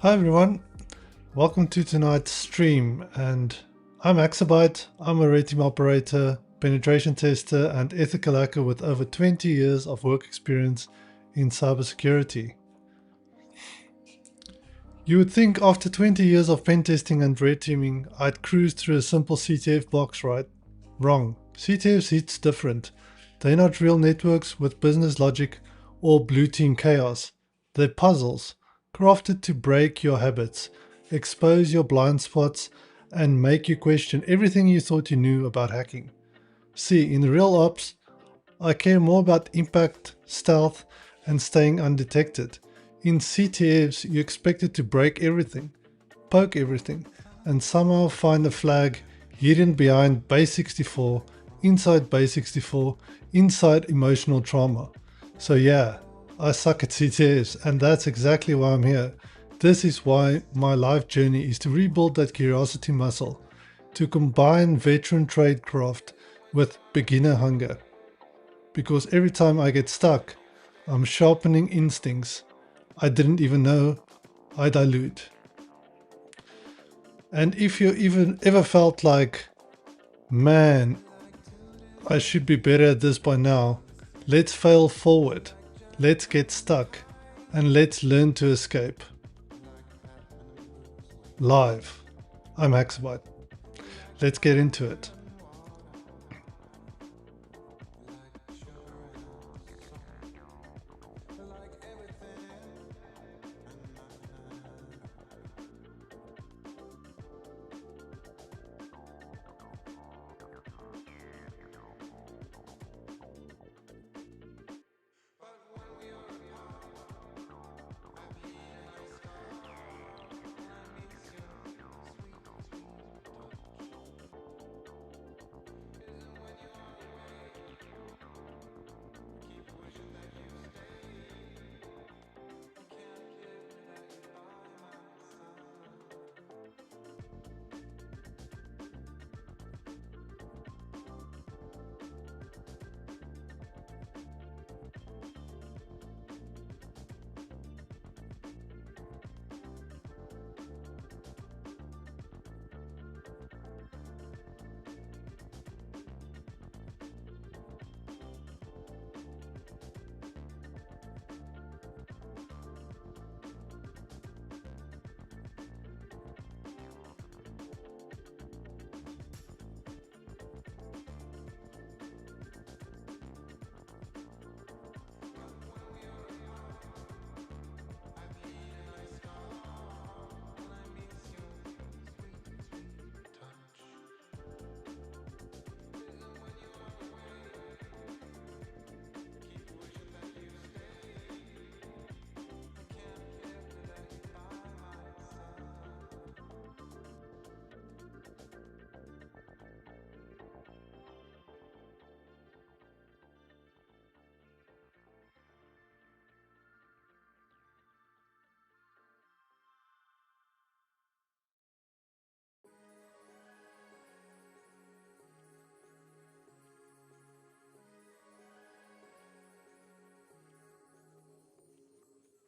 Hi everyone, welcome to tonight's stream, and I'm HaxrByte. I'm a red team operator, penetration tester and ethical hacker with over 20 years of work experience in cybersecurity. You would think after 20 years of pen testing and red teaming, I'd cruise through a simple CTF box, right? Wrong. CTFs hits different. They're not real networks with business logic or blue team chaos. They're puzzles, crafted to break your habits, expose your blind spots, and make you question everything you thought you knew about hacking. See, in real ops, I care more about impact, stealth, and staying undetected. In CTFs, you're expected to break everything, poke everything, and somehow find a flag hidden behind base 64, inside base 64, inside emotional trauma. So yeah, I suck at CTFs, and that's exactly why I'm here. This is why my life journey is to rebuild that curiosity muscle, to combine veteran tradecraft with beginner hunger. Because every time I get stuck, I'm sharpening instincts I didn't even know I dilute. And if you even ever felt like, man, I should be better at this by now, let's fail forward, let's get stuck, and let's learn to escape. Live. I'm HaxrByte. Let's get into it.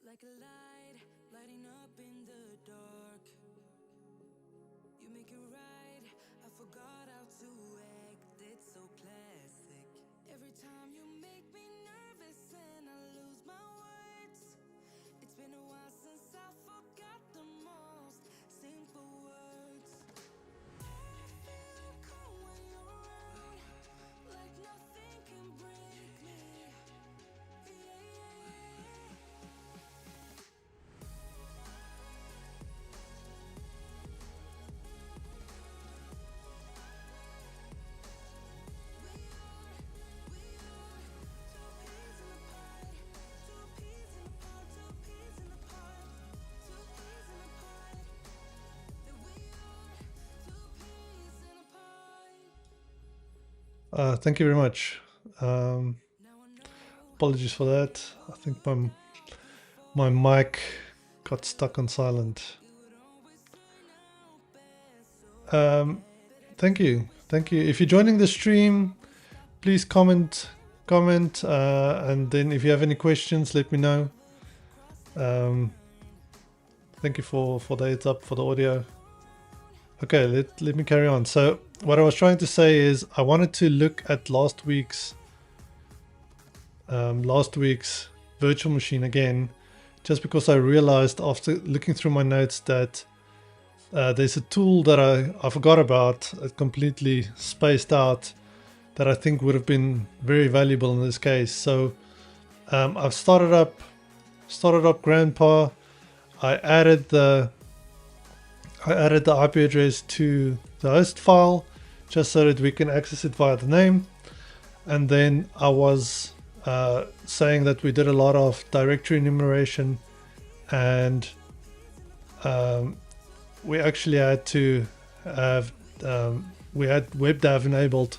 Like a light, lighting up in the dark. You make it right, I forgot how to act. It's so classic. Every time you make me nervous and I lose my words. It's been a while since I forgot the most simple words. I feel calm when you're around, like nothing can break me. Thank you very much. Apologies for that. I think my mic got stuck on silent. Thank you. If you're joining the stream, please comment, and then if you have any questions, let me know. Thank you for the heads up for the audio. Okay, let me carry on. So what I was trying to say is I wanted to look at last week's virtual machine again, just because I realized after looking through my notes that there's a tool that I forgot about, completely spaced out, that I think would have been very valuable in this case. So I've started up Grandpa. I added the IP address to the host file just so that we can access it via the name. And then I was saying that we did a lot of directory enumeration, and we actually had to have we had WebDAV enabled,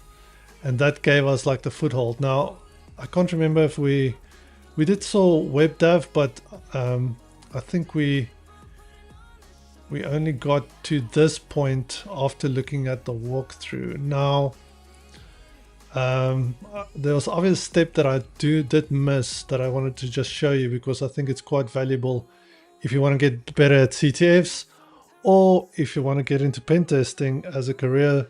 and that gave us like the foothold. Now I can't remember if we did saw WebDAV, but I think we only got to this point after looking at the walkthrough. Now there was an obvious step that I did miss that I wanted to just show you, because I think it's quite valuable if you want to get better at CTFs, or if you want to get into pen testing as a career.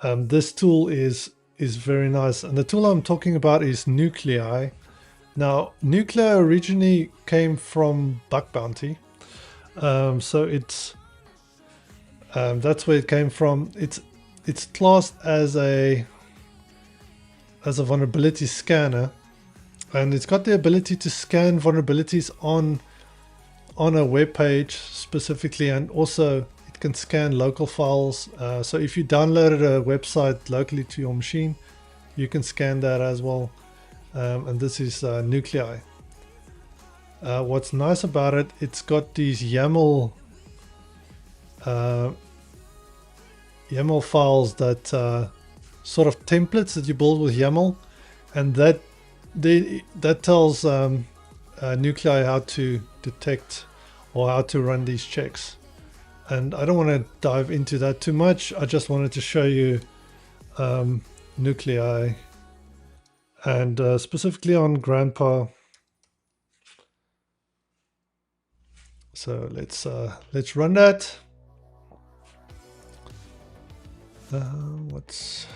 This tool is very nice, and the tool I'm talking about is Nuclei. Now, Nuclei originally came from Bug Bounty, so it's that's where it came from. It's classed as a vulnerability scanner, and it's got the ability to scan vulnerabilities on a web page specifically, and also it can scan local files. So if you downloaded a website locally to your machine, you can scan that as well. And this is Nuclei. What's nice about it, it's got these YAML files that sort of templates that you build with YAML, and that tells Nuclei how to detect or how to run these checks. And I don't want to dive into that too much. I just wanted to show you Nuclei, and specifically on Grandpa. So let's run that. What's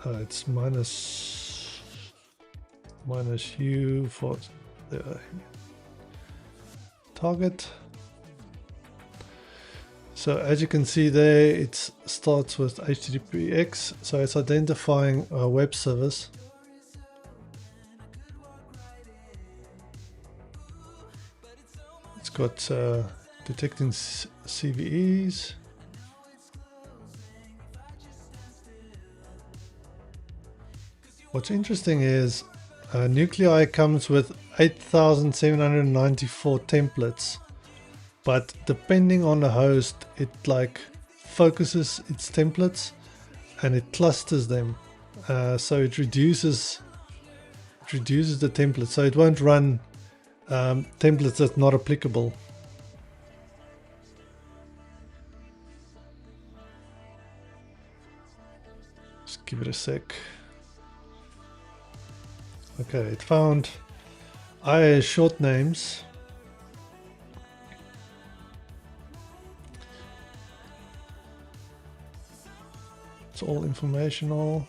it's minus U for the target. So as you can see there, it starts with HTTPX, so it's identifying a web service. It's got detecting CVEs. What's interesting is Nuclei comes with 8,794 templates, but depending on the host, it like focuses its templates and it clusters them, so it reduces the templates, so it won't run templates that's not applicable. Just give it a sec. Okay, it found IA short names. It's all informational.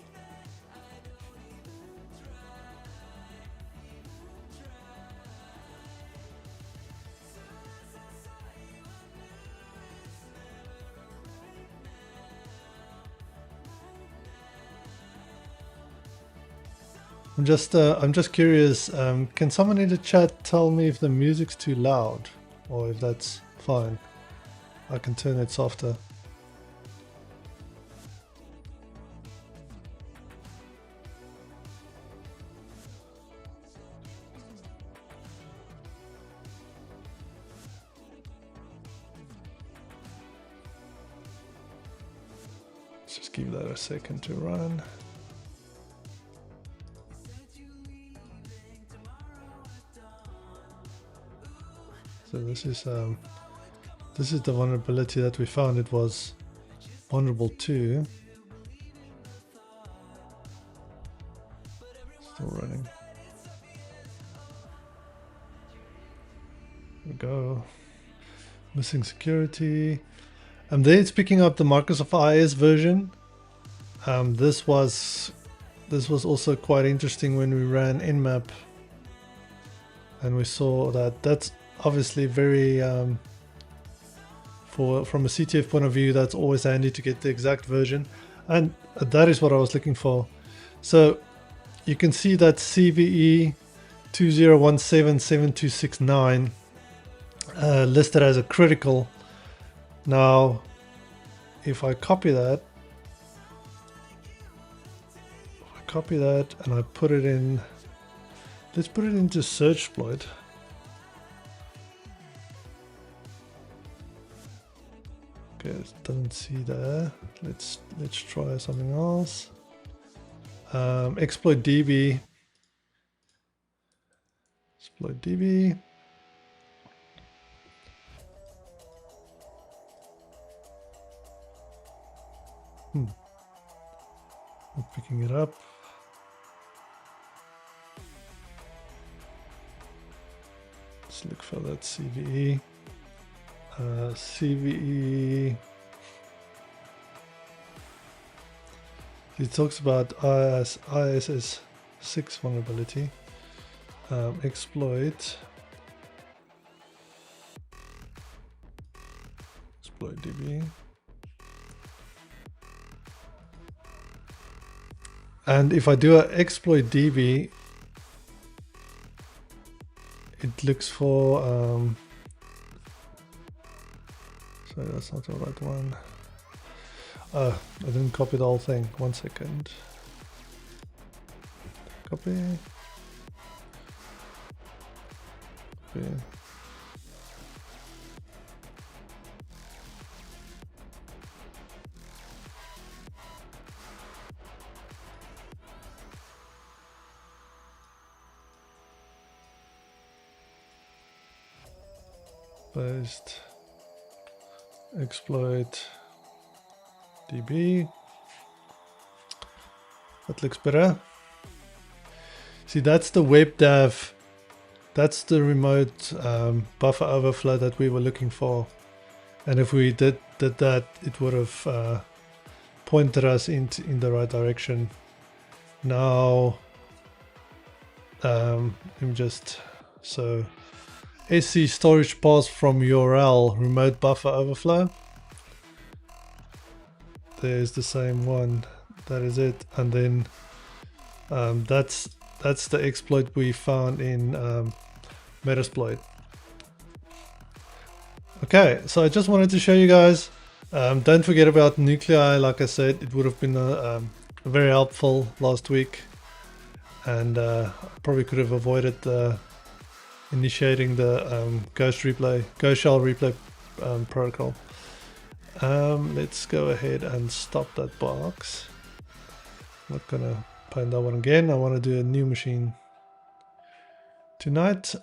I'm just curious, can someone in the chat tell me if the music's too loud or if that's fine? I can turn it softer. Let's just give that a second to run. So this is the vulnerability that we found it was vulnerable to. Still running. There we go. Missing security. And there it's picking up the Microsoft IS version. This was also quite interesting when we ran Nmap, and we saw that that's obviously very from a CTF point of view, that's always handy to get the exact version, and that is what I was looking for. So you can see that CVE 20177269 listed as a critical. Now if I copy that, and I put it in, let's put it into HaxrByte. Okay, it doesn't see there. Let's try something else. Exploit DB. Exploit DB. Not picking it up. Let's look for that CVE. CVE. It talks about ISS 6 vulnerability. Exploit DB. And if I do an exploit DB, it looks for sorry, that's not the right one. I didn't copy the whole thing. 1 second. Copy. Paste. Exploit DB. That looks better. See, that's the web dev. That's the remote buffer overflow that we were looking for. And if we did that, it would have pointed us in the right direction. Now, let me just, so SC storage path from URL remote buffer overflow. There's the same one. That is it. And then that's the exploit we found in Metasploit. Okay, so I just wanted to show you guys. Don't forget about nuclei. Like I said, it would have been very helpful last week, and probably could have avoided initiating the Go shell replay protocol. Let's go ahead and stop that box. I'm not gonna paint that one again. I want to do a new machine tonight.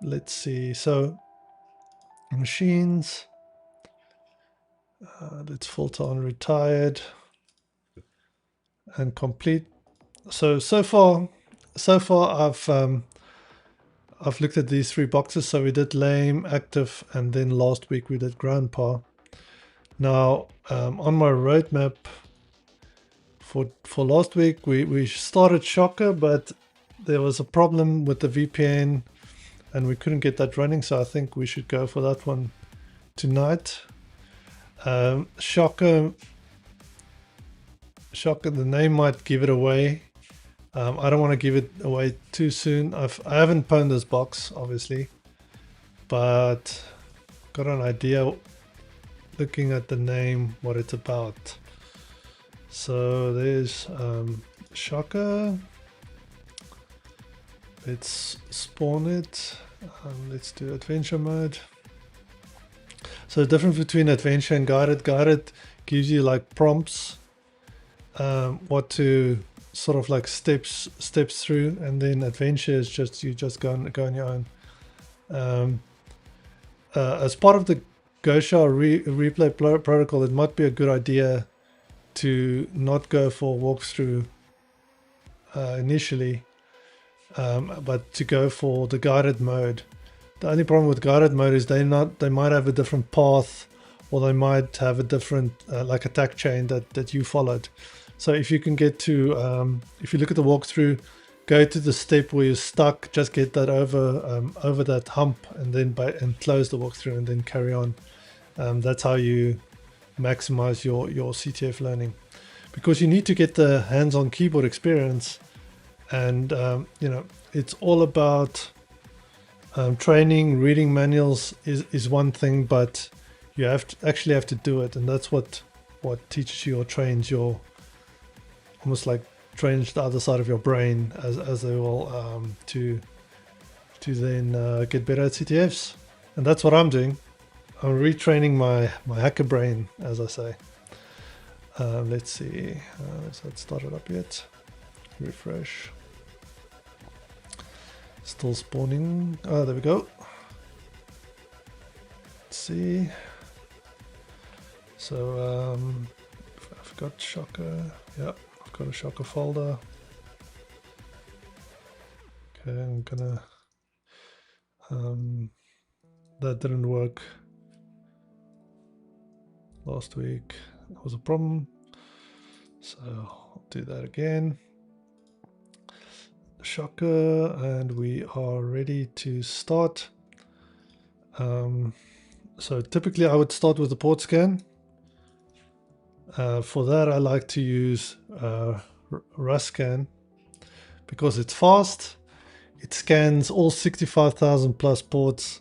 Let's see. So machines. Let's filter on retired and complete. So far I've looked at these 3 boxes. So we did lame, active, and then last week we did grandpa. Now on my roadmap for last week we started Shocker, but there was a problem with the VPN and we couldn't get that running, so I think we should go for that one tonight. Shocker, the name might give it away. I don't want to give it away too soon. I haven't pwned this box, obviously, but got an idea looking at the name what it's about. So there's Shocker. Let's spawn it. Let's do adventure mode. So the difference between adventure and guided. Guided gives you like prompts, what to sort of like steps through, and then adventure is just you just go on your own. As part of the Go shell replay protocol, it might be a good idea to not go for walkthrough initially, but to go for the guided mode. The only problem with guided mode is they might have a different path, or they might have a different like attack chain that you followed. So if you can get to, if you look at the walkthrough, go to the step where you're stuck, just get that over that hump, and then and close the walkthrough, and then carry on. That's how you maximize your CTF learning, because you need to get the hands-on keyboard experience, and you know, it's all about training. Reading manuals is one thing, but you actually have to do it, and that's what teaches you or trains your, almost like trains the other side of your brain as they will, to then get better at CTFs. And that's what I'm doing. I'm retraining my hacker brain, as I say. Let's see, let's not start it up yet. Refresh. Still spawning. Oh, there we go. Let's see. So I've got Shocker. Yeah, I've got a Shocker folder. Okay, I'm gonna. That didn't work last week. That was a problem. So I'll do that again. Shocker, and we are ready to start. So typically I would start with the port scan. For that I like to use RusScan because it's fast. It scans all 65,000 plus ports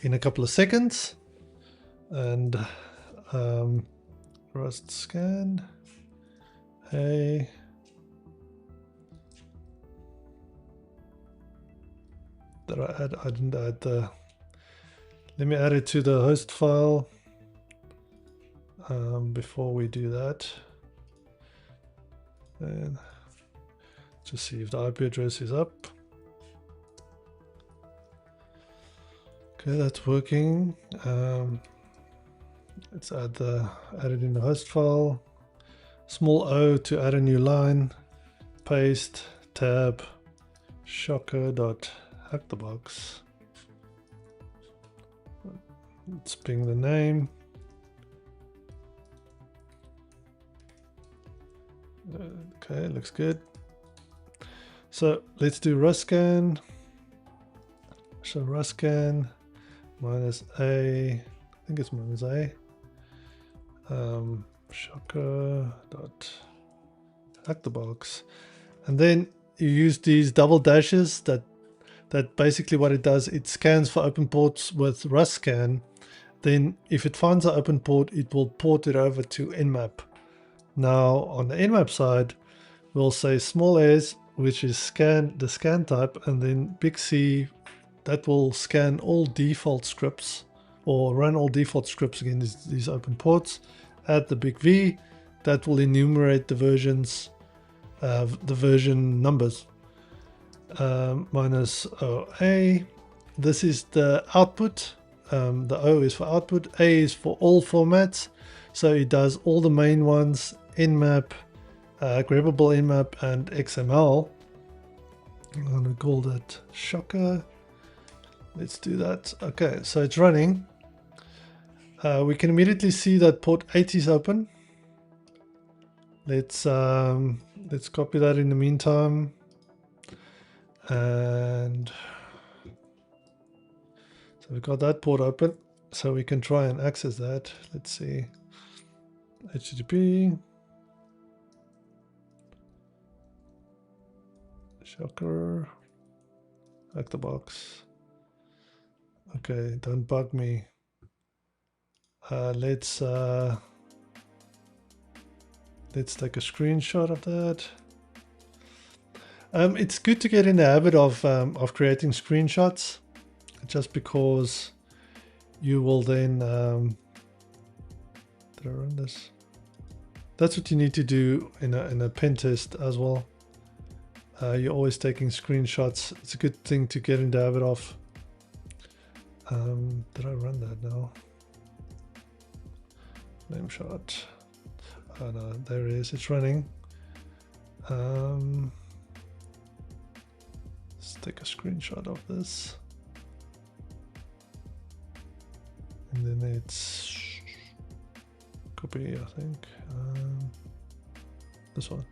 in a couple of seconds. And Rust scan. Hey. Did I add? I didn't add the. Let me add it to the host file. Before we do that, and just see if the IP address is up. Okay, that's working. Let's add it in the host file. Small O to add a new line. Paste tab shocker.hackthebox. Let's ping the name. Okay, looks good. So let's do RusScan. So RusScan minus A, I think it's minus A. Shocker.hackthebox. And then you use these double dashes that basically what it does, it scans for open ports with RusScan. Then if it finds an open port, it will port it over to Nmap. Now on the Nmap side, we'll say small s, which is the scan type, and then big C, that will scan all default scripts or run all default scripts against these open ports. Add the big V, that will enumerate the versions, the version numbers. Minus OA, this is the output. The O is for output, A is for all formats. So it does all the main ones, Nmap, grabbable Nmap, and XML. I'm going to call that Shocker. Let's do that. Okay, so it's running. We can immediately see that port 80 is open. Let's copy that in the meantime. And so we've got that port open, so we can try and access that. Let's see. HTB. Shocker. Hack the box. Okay, don't bug me. Let's take a screenshot of that. It's good to get in the habit of creating screenshots, just because you will then. Did I run this? That's what you need to do in a pen test as well. You're always taking screenshots. It's a good thing to get in the habit of. Did I run that now? Name shot. Oh no, there it is. It's running. Let's take a screenshot of this. and then it's copy, I think, this one.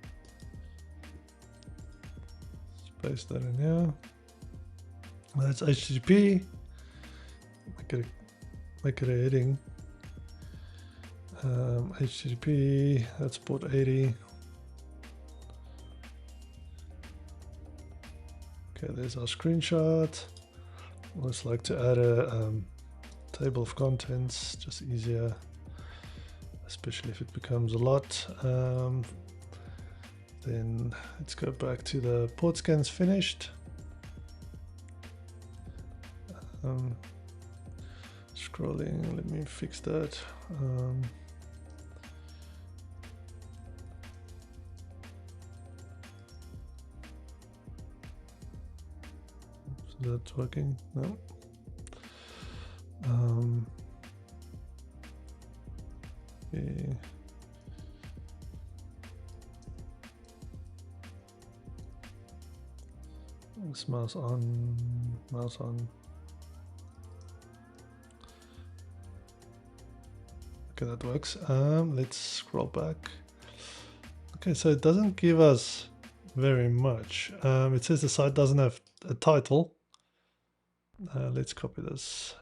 Paste that in here. That's HTTP. Make it a heading. HTTP. That's port 80. Okay, there's our screenshot. I always like to add a table of contents, just easier, especially if it becomes a lot. Then let's go back to the port scans finished. Scrolling, let me fix that. Is that working? No. Okay. This mouse on, mouse on. Okay, that works. Let's scroll back. Okay, so it doesn't give us very much. It says the site doesn't have a title. Let's copy this.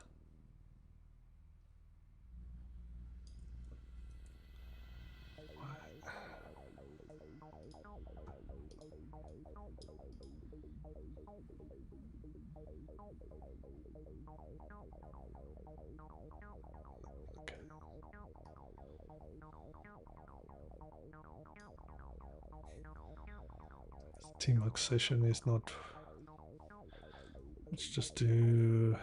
Tmux session is not. Let's just do.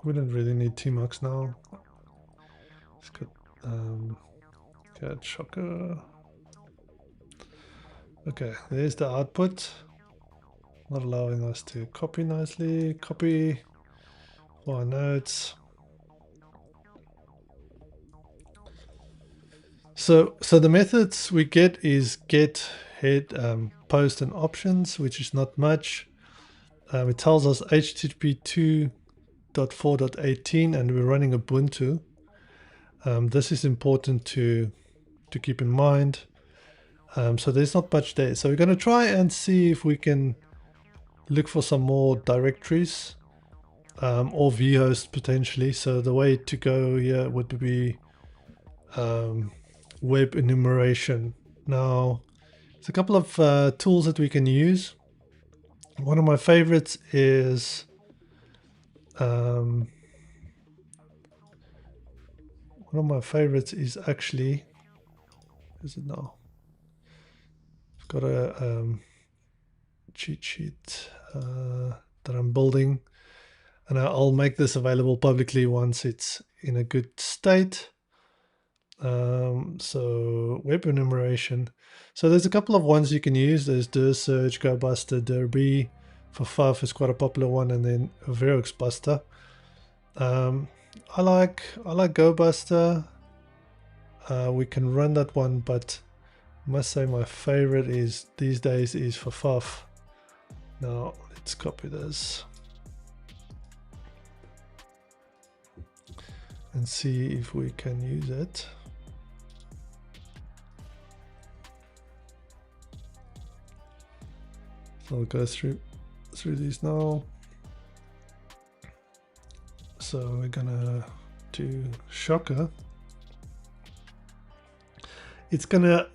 We don't really need Tmux now. Let's get shocker. Okay, there's the output. Not allowing us to copy nicely. Copy for our notes. So the methods we get is get, head, post, and options, which is not much. It tells us HTTP 2.4.18, and we're running Ubuntu. This is important to keep in mind. So there's not much there. So we're going to try and see if we can look for some more directories or vhosts potentially. So the way to go here would be web enumeration. Now, there's a couple of tools that we can use. One of my favorites is actually, is it now? I've got a cheat sheet that I'm building, and I'll make this available publicly once it's in a good state. So web enumeration. So there's a couple of ones you can use. There's dirsearch, GoBuster, Derby. For Faf is quite a popular one, and then VeroxBuster. I like GoBuster. We can run that one, but I must say my favorite is these days is for Faf. Now let's copy this and see if we can use it. So I'll go through these now. So we're gonna do shocker. It's gonna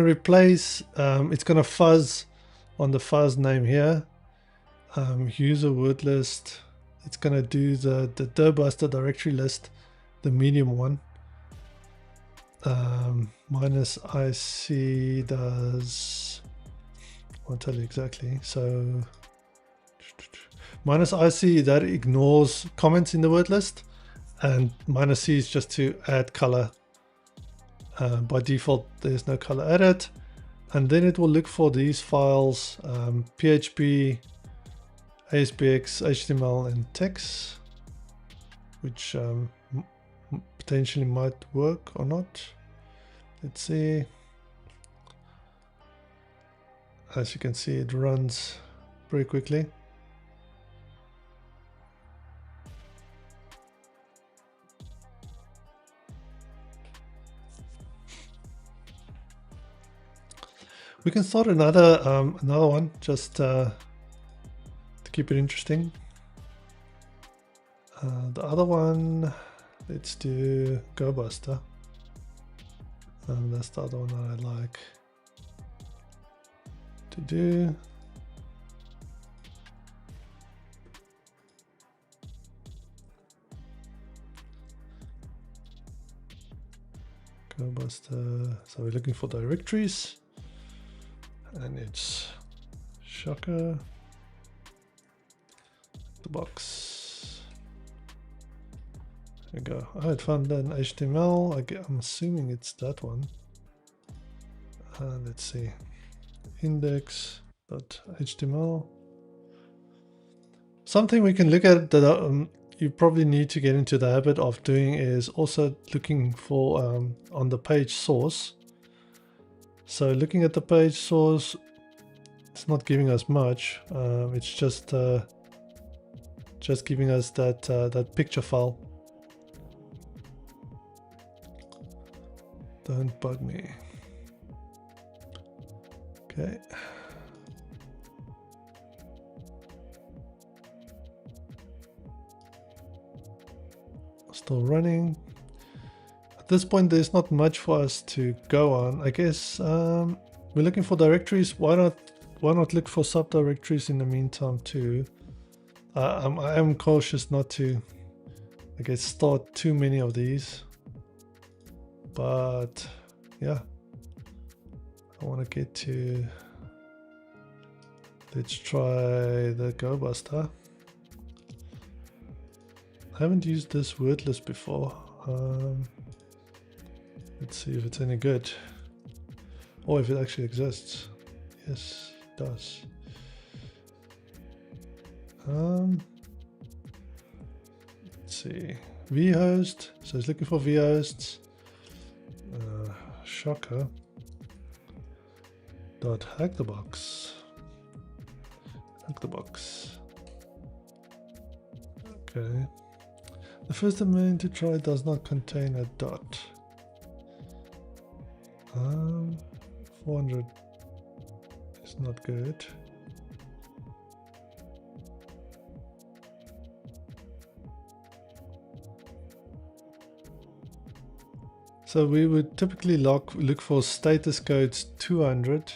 replace. It's gonna fuzz on the fuzz name here. User word list. It's gonna do the dirbuster directory list, the medium one. Minus IC does. I'll tell you exactly. So minus IC, that ignores comments in the word list, and minus C is just to add color. By default, there's no color added, and then it will look for these files: PHP, ASPX, HTML, and text, which potentially might work or not. Let's see. As you can see, it runs pretty quickly. We can start another one just to keep it interesting. The other one, let's do GoBuster. And that's the other one that I like to do. GoBuster. So we're looking for directories, and it's Shocker, the box. There we go. I had found an HTML. I'm assuming it's that one. Let's see. Index.html. Something we can look at that you probably need to get into the habit of doing is also looking for on the page source. So looking at the page source, it's not giving us much. It's just giving us that picture file. Don't bug me. Okay. Still running. At this point, there's not much for us to go on. I guess we're looking for directories. Why not look for subdirectories in the meantime too? I am cautious not to, I guess, start too many of these. But yeah, I want to get to. Let's try the GoBuster. I haven't used this word list before. Let's see if it's any good, or if it actually exists. Yes, it does. Let's see, vhost. So it's looking for vhosts. Shocker. Dot hack the box. Hack the box. Okay. The first domain to try does not contain a dot. 400 is not good. So we would typically look for status codes 200.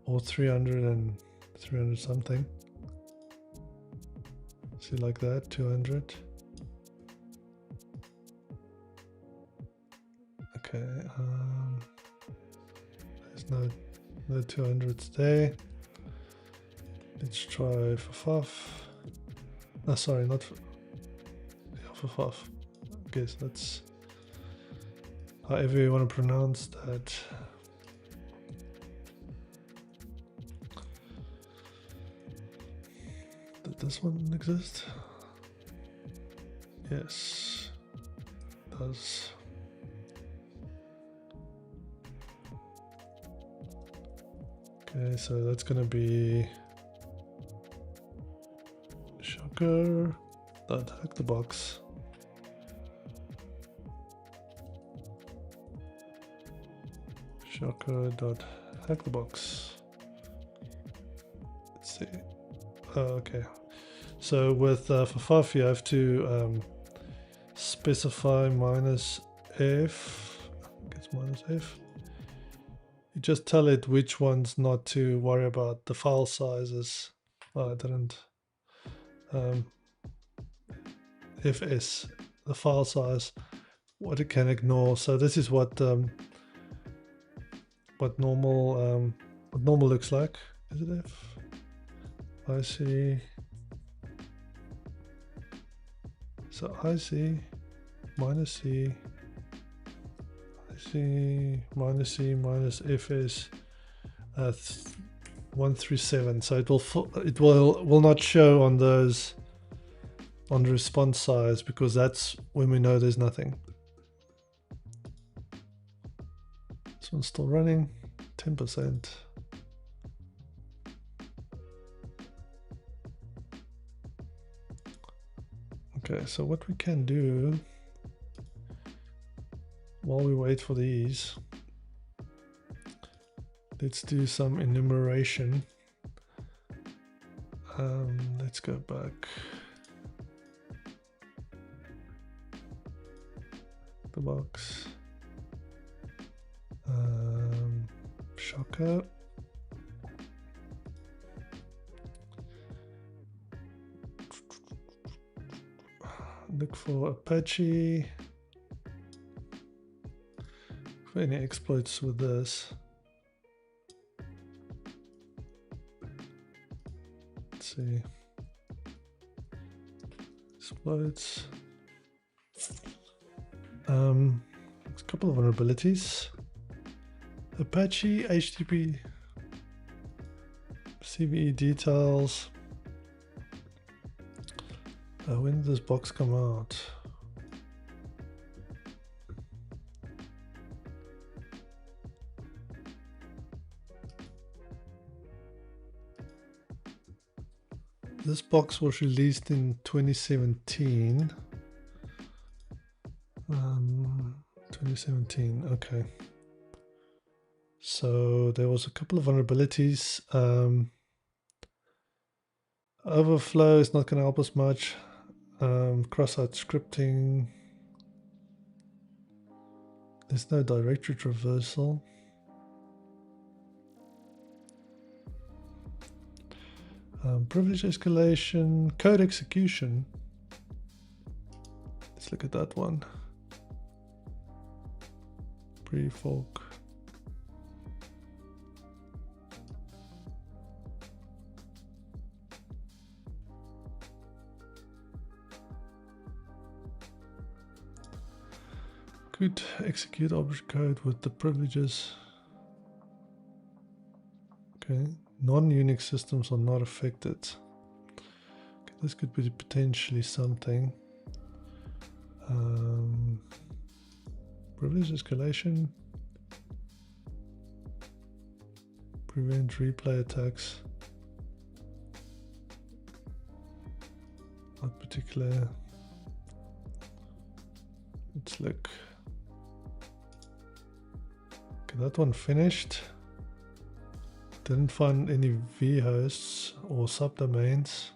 Or 300 and 300 something. See, like that, 200. Okay, there's no 200s there. Let's try for FUF. No, sorry, not for, yeah, for FUF. I guess that's however you want to pronounce that. Did this one exist? Yes, it does. Okay, so that's going to be Shocker dot hack the box. Shocker dot hack the box. Let's see. Okay, so with for FUF you have to specify -f. I think it's -f. You just tell it which ones not to worry about. The file sizes. Oh, I didn't. FS, the file size, what it can ignore. So this is what normal looks like. Is it F? I see. So I see -c. C minus C minus FS 1 through 7. So it will not show on those on the response size, because that's when we know there's nothing. This one's still running, 10%. Okay, so what we can do while we wait for these, let's do some enumeration. Let's go back. The box. Shocker. Look for Apache. For any exploits with this. Let's see. Exploits. There's a couple of vulnerabilities. Apache, HTB, CVE details. When did this box come out? This box was released in 2017. 2017, okay. So there was a couple of vulnerabilities. Overflow is not going to help us much. Cross-site scripting. There's no directory traversal. Privilege escalation, code execution. Let's look at that one. Pre-fork. Could execute object code with the privileges. Okay, non-Unix systems are not affected. Okay, this could be potentially something. Privilege escalation. Prevent replay attacks. Not particular. Let's look. Okay, that one finished. Didn't find any vhosts or subdomains.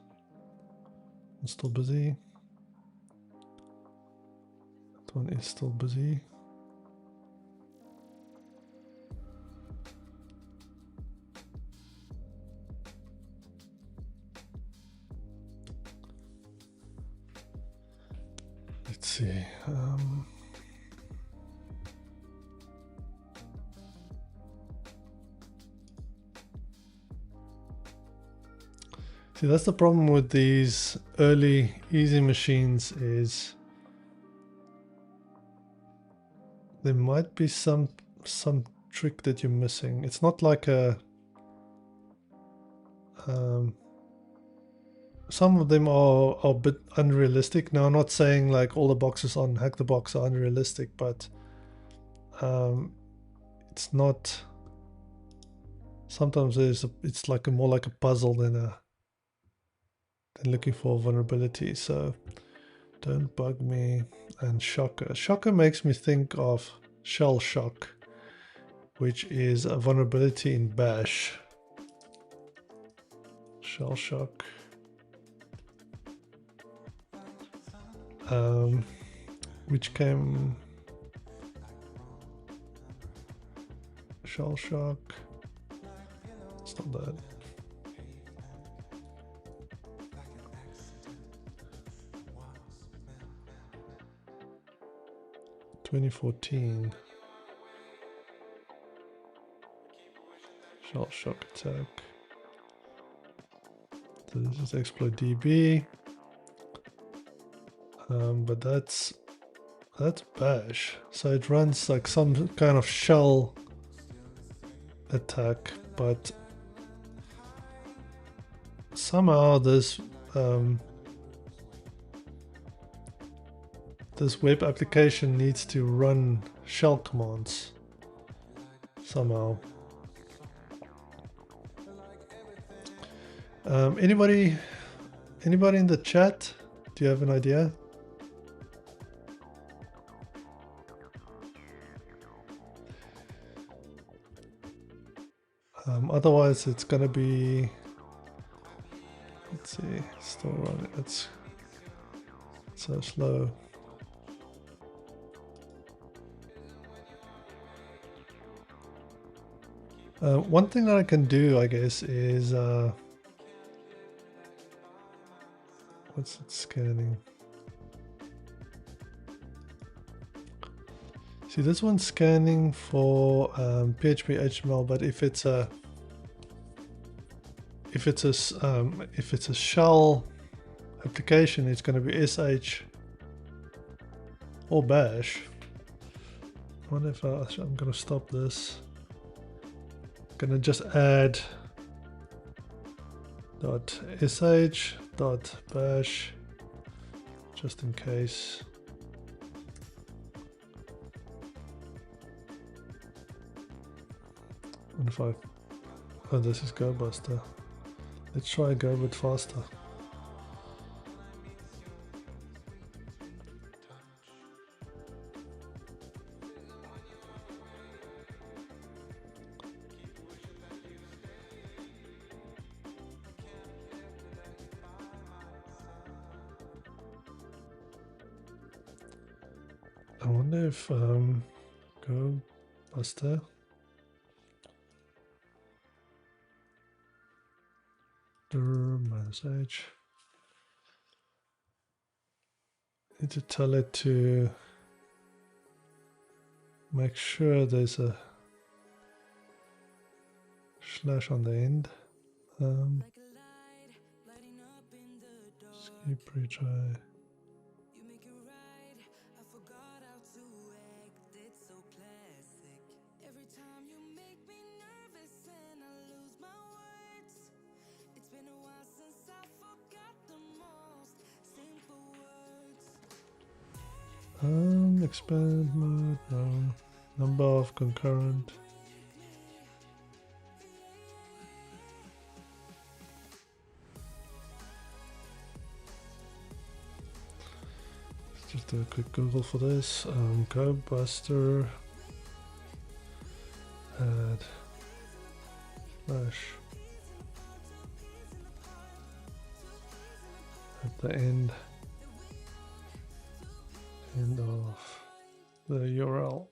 I'm still busy. That one is still busy. Let's see. See, that's the problem with these early easy machines is there might be some trick that you're missing. It's not like a some of them are a bit unrealistic. Now, I'm not saying like all the boxes on Hack the Box are unrealistic, but it's not. Sometimes it's like more like a puzzle than looking for a vulnerability. So don't bug me. And Shocker. Shocker makes me think of Shell Shock, which is a vulnerability in Bash. Shell Shock. Which came Shell Shock. It's not that. (2014) Shell Shock attack. So this is exploit DB. But that's Bash, so it runs like some kind of shell attack, but somehow this this web application needs to run shell commands. somehow. Anybody in the chat? Do you have an idea? Otherwise, it's gonna be. Let's see, still running. It's so slow. One thing that I can do, I guess, is what's it scanning? See, this one's scanning for PHP HTML, but if it's a shell application, it's going to be SH or bash. I wonder if I'm going to stop this. I'm going to just add .sh .bash just in case. And if I, oh, this is GoBuster. Let's try and go a bit faster. I wonder if GoBuster. -h. Need to tell it to make sure there's a slash on the end. Skip retry. Expand mode, no. Number of concurrent. Let's just do a quick Google for this. GoBuster add slash at the end of the URL.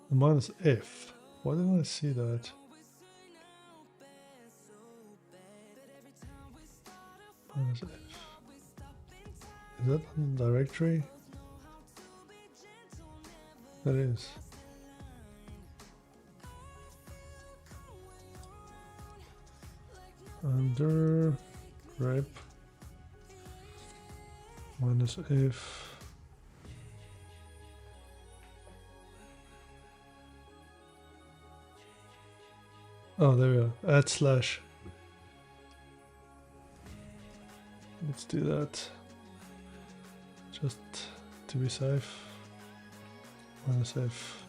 The minus F. Why didn't I see that? Minus F. Is that on the directory? That is. Under rep minus F. Oh, there we go. Add slash. Let's do that. Just to be safe. Minus F.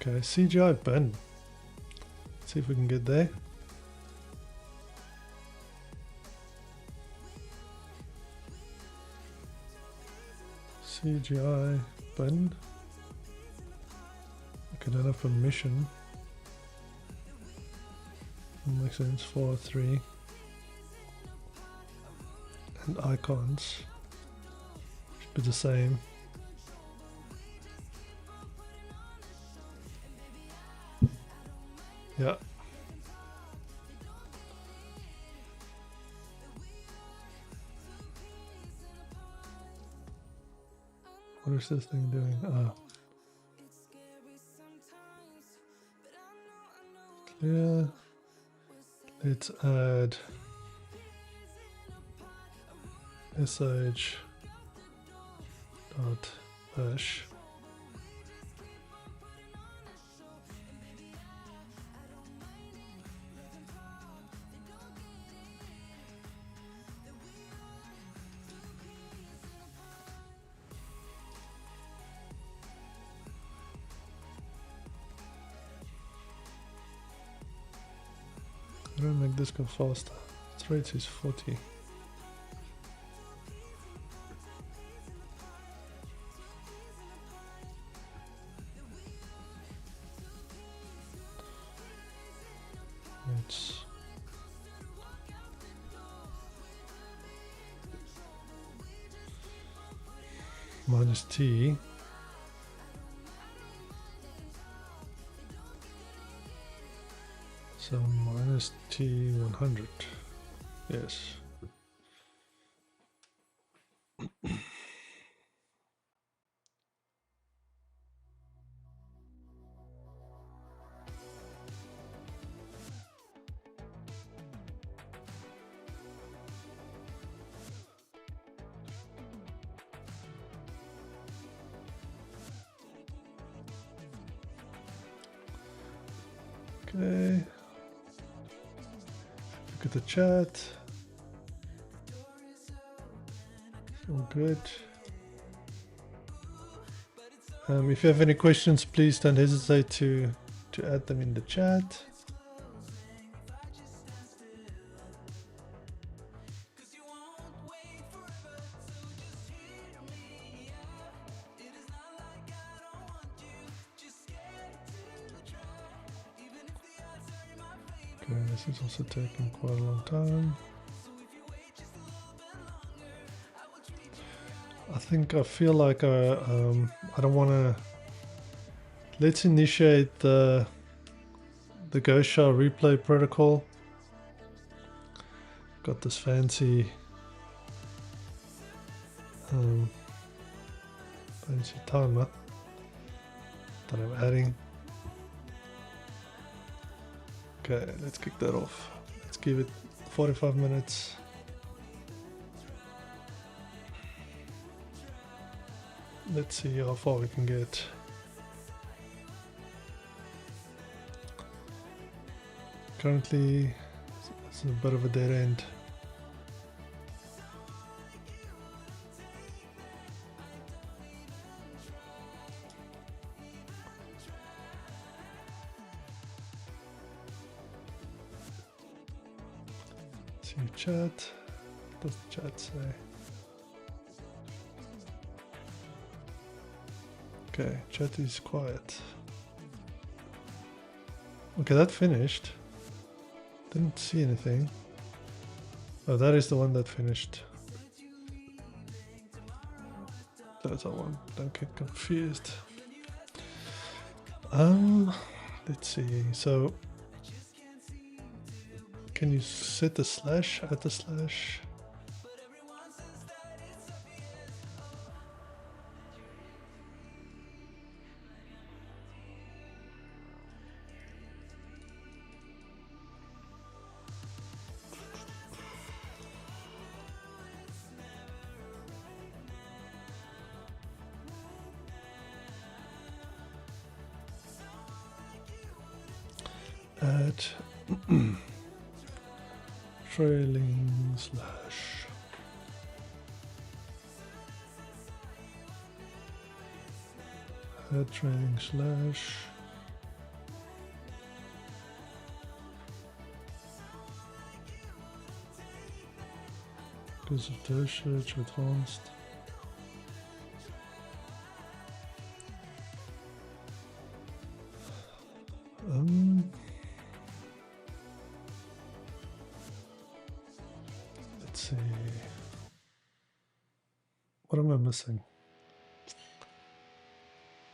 Okay, CGI bin. See if we can get there. CGI bin. Okay, don't have permission. That makes sense. 4, 3. And icons should be the same. Yeah. What is this thing doing? Ah. Clear. Let's add sh dot bash. don't make this go faster. Threads is 40. It's minus T. So minus T100. Yes. Okay. Look at the chat. All good. If you have any questions, please don't hesitate to add them in the chat. Okay, this is also taking quite a long time. I feel like I don't want to. Let's initiate the Go-Shell replay protocol. Got this fancy timer that I'm adding. Okay, let's kick that off. Let's give it 45 minutes. Let's see how far we can get. Currently, it's a bit of a dead end. See chat. What does the chat say? Okay, chat is quiet. Okay, that finished. Didn't see anything. Oh, that is the one that finished. That's the one. Don't get confused. Let's see. So, can you set the slash at the slash? Add trailing slash. Add trailing slash. Because of the search advanced. Let's see. What am I missing?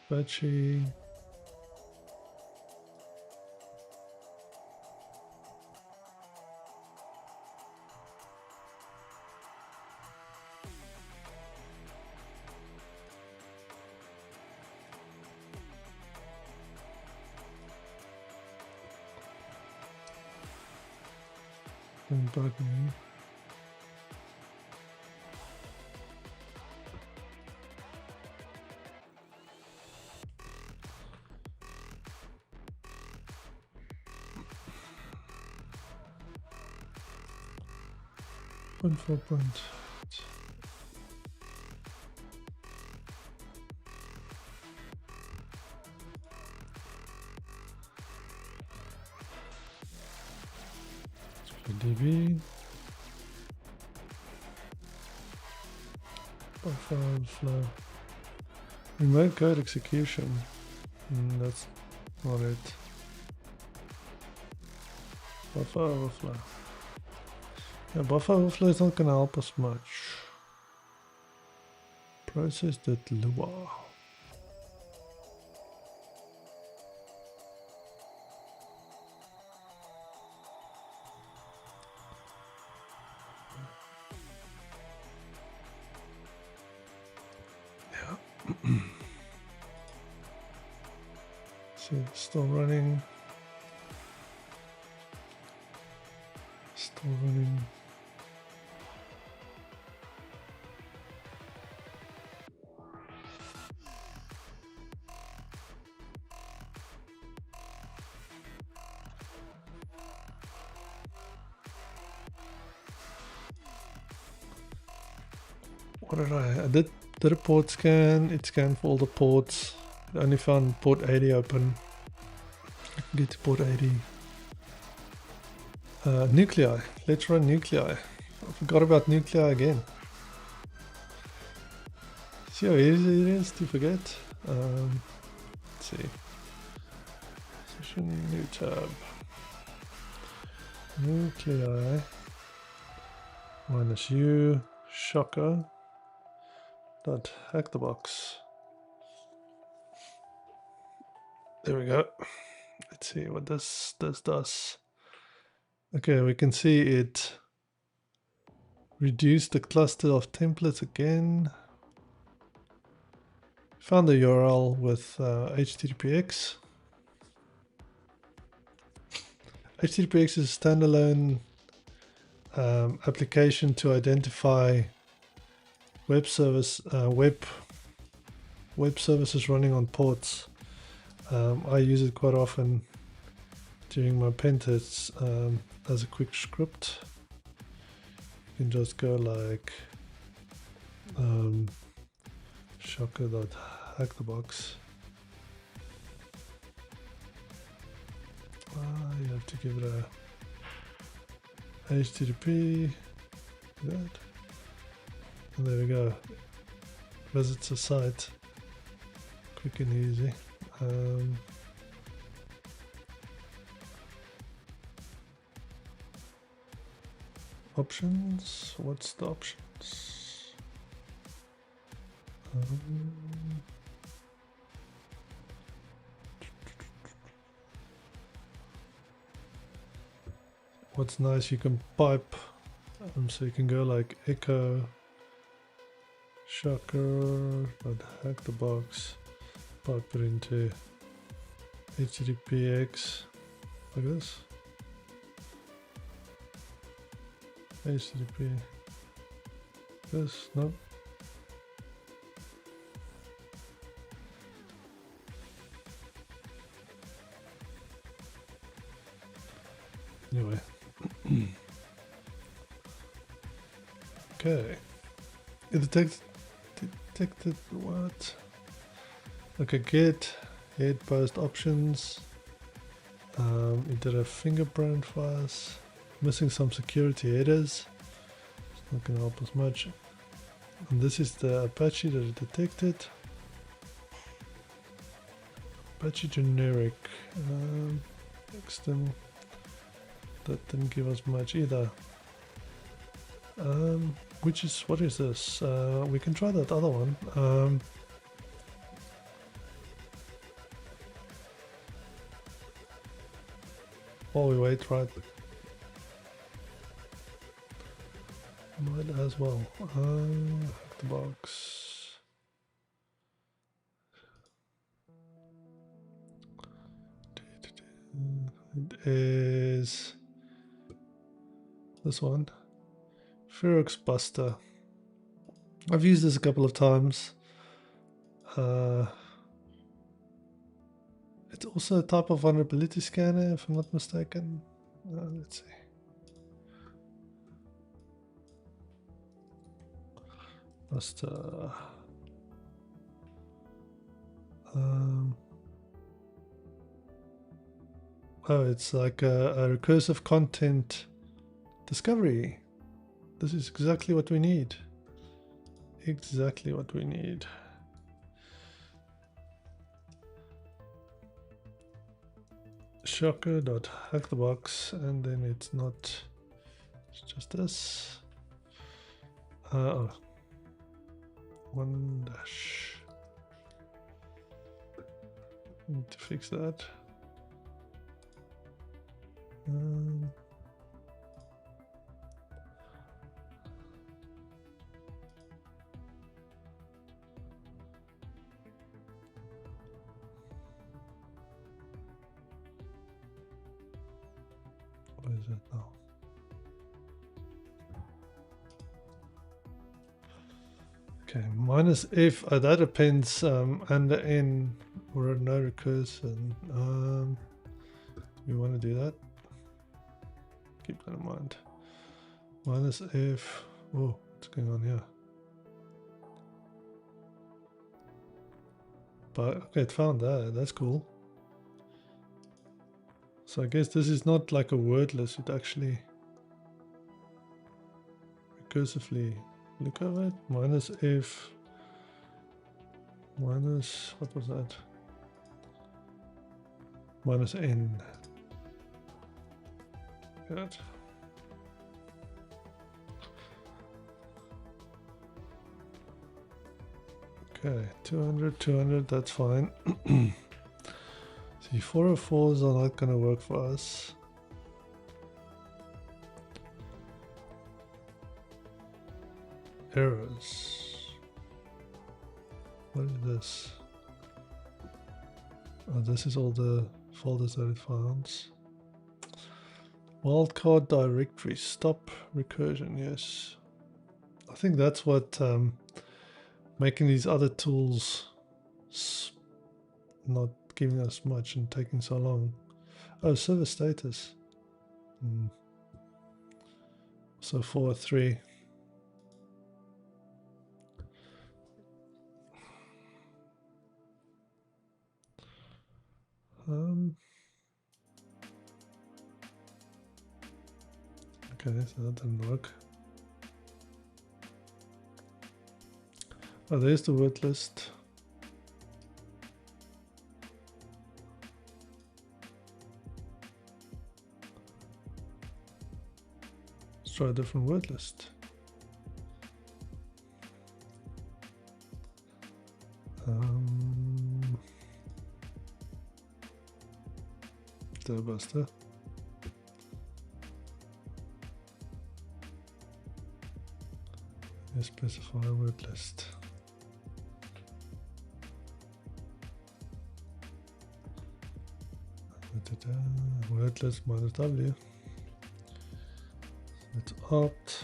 Batchy. And button. Point for point. DB. Buffer overflow. Remote code execution. That's not it. Buffer overflow. Yeah, buffer overflow is not going to help us much. Process.lua. So it's still running. Still running. What did I did a port scan. It scanned for all the ports. It only found port 80 open. Get to port 80. Nuclei. Let's run nuclei. I forgot about nuclei again. See how easy it is to forget. Let's see. Session, new tab. Nuclei. Minus U. Shocker. Dot hack the box. There we go. Let's see what this does. Okay, we can see it reduced the cluster of templates again. Found the URL with HTTPX. HTTPX is a standalone application to identify web services running on ports. I use it quite often during my pen tests as a quick script. You can just go like shocker.hackthebox. You have to give it a HTTP. Good. And there we go. Visits the site. Quick and easy. Options. What's the options? What's nice, you can pipe, so you can go like echo shocker, but hack the box, pipe it into HTTPX like this. HTTP this, no. Anyway. Okay. It detected what? Okay, get head post options. It did a fingerprint for us. Missing some security headers. It's not gonna help us much. And this is the Apache that it detected. Apache generic. Extend. That didn't give us much either. What is this? We can try that other one. While we wait, right? Might as well. Hack the box. It is this one. Ferox Buster. I've used this a couple of times. It's also a type of vulnerability scanner, if I'm not mistaken. Let's see. Buster. Oh, it's like a recursive content Discovery. This is exactly what we need. Exactly what we need. Shocker.hackthebox, and then it's not, it's just this. Oh, 1 dash. Need to fix that. What is it now? Okay, minus if that depends, and the n or no recursion. We want to do that. Keep that in mind. Minus if. Oh, what's going on here? But okay, it found that. That's cool. So I guess this is not like a wordless. It actually recursively look at it. Minus if. Minus, what was that? Minus n. Good. Okay, 200, 200, that's fine. See, 404s are not going to work for us. Errors. What is this? Oh, this is all the folders that it found. Wildcard directory, stop recursion, yes. I think that's what making these other tools not giving us much and taking so long. Oh, server status. So 403. Okay, so that didn't work. Oh, there's the word list. Let's try a different word list. Buster. Specify a word list. Word list minus W. Let's opt.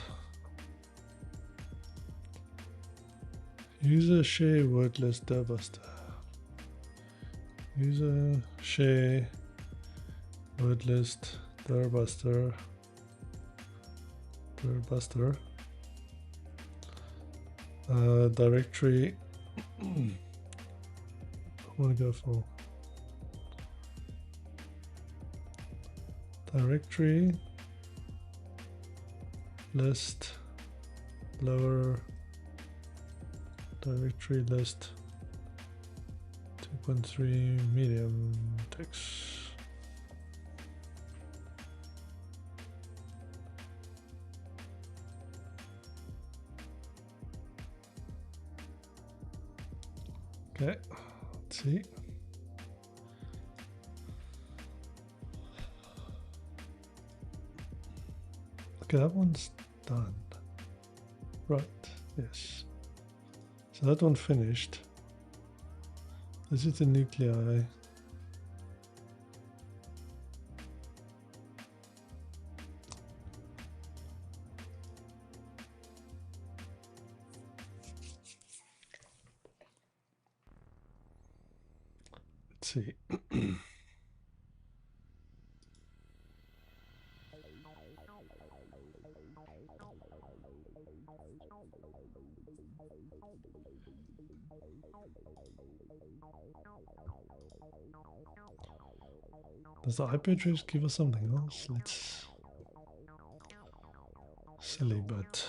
User share word list Buster. User share word list Buster. Directory. I want to go for directory list lower directory list 2.3 medium text. Okay, let's see. Okay, that one's done. Right, yes. So that one finished. This is the nuclei. Let's see. Does the IP address give us something else? Let's Silly, but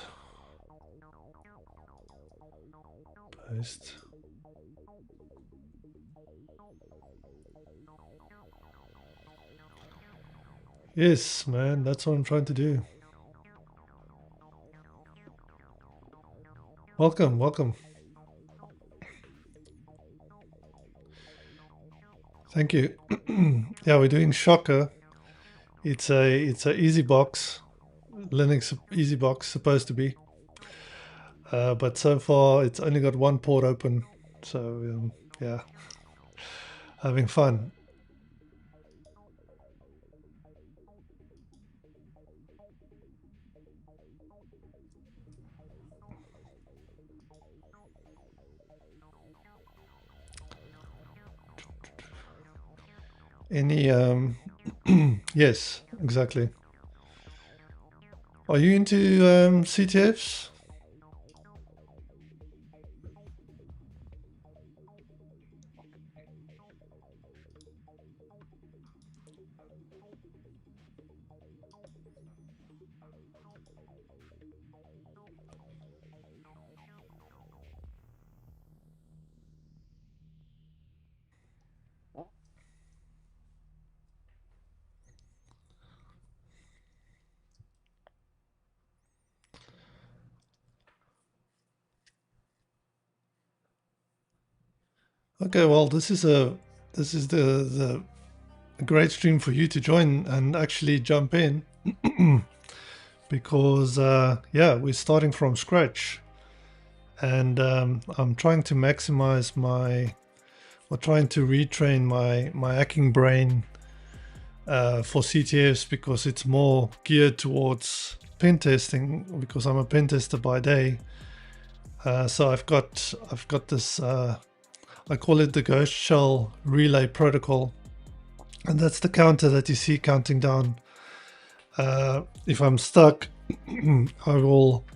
paste. Yes, man, that's what I'm trying to do. Welcome, welcome. Thank you. Yeah, we're doing Shocker. It's a easy box, Linux easy box supposed to be, but so far it's only got one port open. So yeah, having fun. Any yes, exactly. Are you into CTFs? Okay, well, this is the a great stream for you to join and actually jump in because yeah, we're starting from scratch, and I'm trying to maximize my, or trying to retrain my hacking brain for CTFs, because it's more geared towards pen testing, because I'm a pen tester by day. So I've got this I call it the ghost shell relay protocol, and that's the counter that you see counting down. If I'm stuck, I will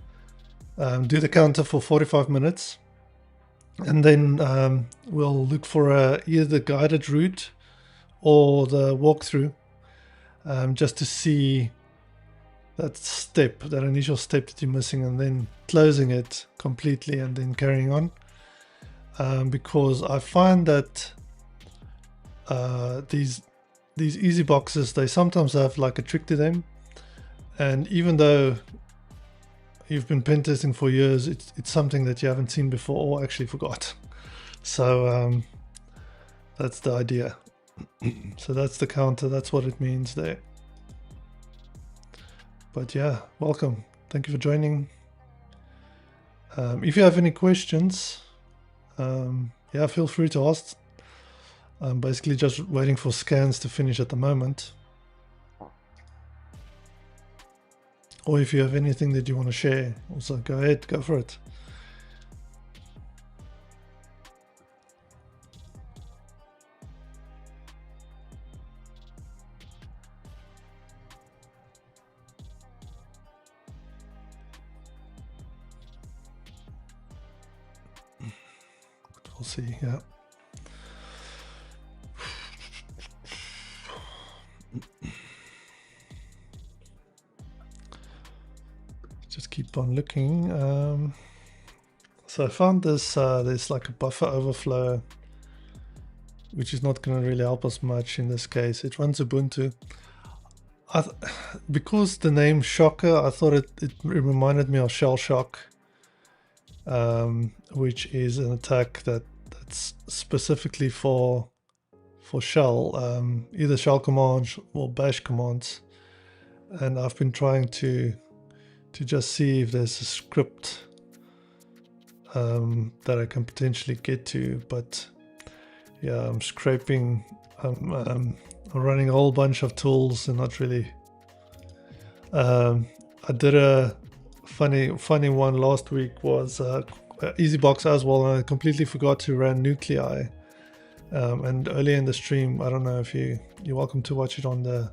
do the counter for 45 minutes, and then we'll look for either the guided route or the walkthrough, just to see that step, that initial step that you're missing, and then closing it completely and then carrying on. Because I find that these easy boxes, they sometimes have like a trick to them, and even though you've been pen testing for years, it's something that you haven't seen before or actually forgot. So that's the idea. So that's the counter, that's what it means there. But yeah, welcome, thank you for joining. If you have any questions, yeah, feel free to ask. I'm basically just waiting for scans to finish at the moment. Or if you have anything that you want to share, also go ahead, go for it. We'll see, yeah. Just keep on looking. So I found this, there's like a buffer overflow, which is not going to really help us much in this case. It runs Ubuntu. Because the name Shocker, I thought it reminded me of Shell Shock, which is an attack that's specifically for shell, either shell commands or bash commands. And I've been trying to just see if there's a script that I can potentially get to, but yeah, I'm scraping, I'm running a whole bunch of tools and not really. I did a funny one last week, was EasyBox as well, and I completely forgot to run Nuclei. And earlier in the stream, I don't know if you're welcome to watch it on the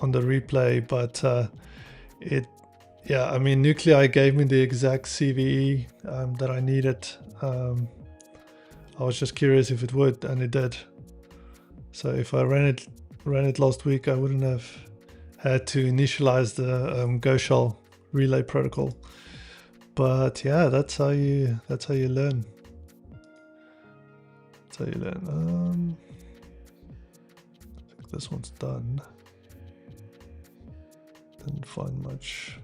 replay, but yeah, I mean, Nuclei gave me the exact CVE that I needed. I was just curious if it would, and it did. So if I ran it last week, I wouldn't have had to initialize the Go shell relay protocol. But yeah, that's how you learn. That's how you learn. I think this one's done. Didn't find much.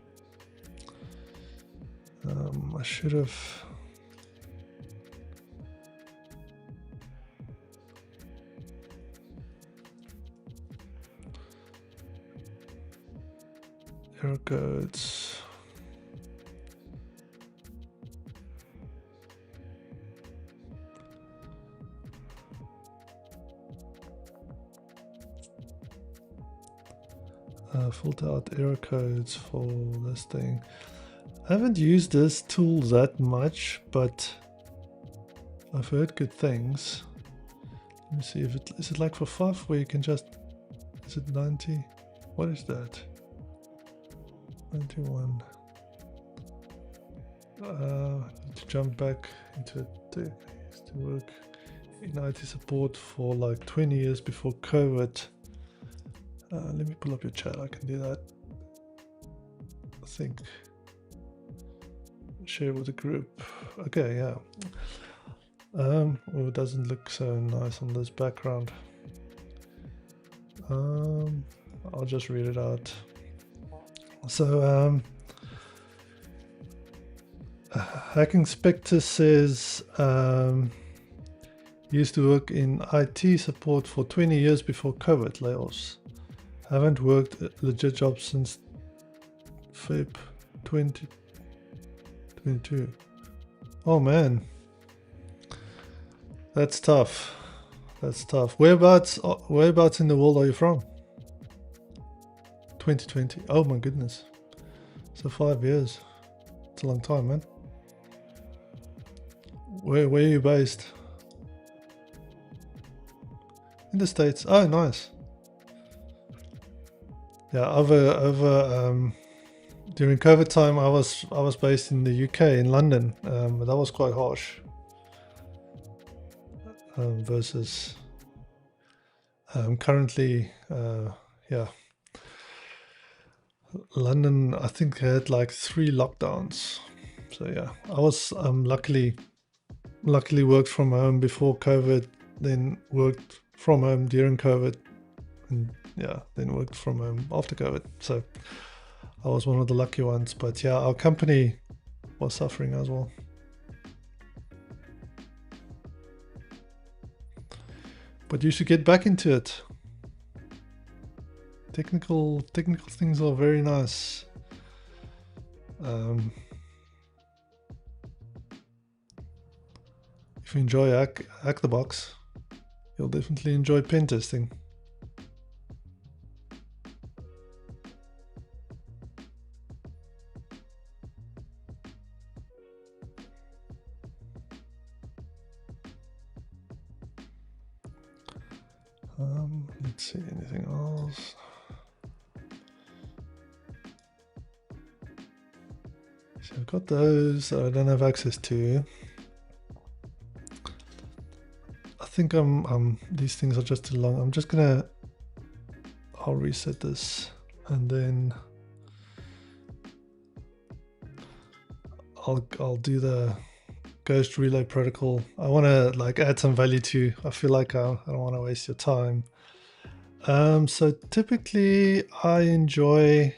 I should have. Error codes. Filter out error codes for this thing. I haven't used this tool that much, but I've heard good things. Let me see if it is it like for FUF where you can just, is it 90? What is that? 91. Need to jump back into it. I used to work in IT support for like 20 years before COVID. Let me pull up your chat. I can do that. I think. Share with the group. Okay, yeah. Oh, it doesn't look so nice on this background. I'll just read it out. So, Hacking Spectre says used to work in IT support for 20 years before COVID layoffs. Haven't worked a legit job since Feb 2022. Oh man, that's tough. That's tough. Whereabouts in the world are you from? 2020. Oh my goodness. So 5 years. It's a long time, man. Where are you based? In the States. Oh, nice. Yeah, over during COVID time, I was based in the UK in London. But that was quite harsh. Versus currently, yeah. London, I think had like 3 lockdowns. So yeah, I was luckily worked from home before COVID, then worked from home during COVID, and yeah, then worked from home after COVID. So I was one of the lucky ones. But yeah, our company was suffering as well. But you should get back into it. Technical things are very nice. If you enjoy hack the box, you'll definitely enjoy pen testing. Let's see, anything else? So I've got those I don't have access to. I think these things are just too long. I'm just I'll reset this and then I'll do the Ghost Relay protocol. I want to like add some value to. I feel like I don't want to waste your time. So typically I enjoy.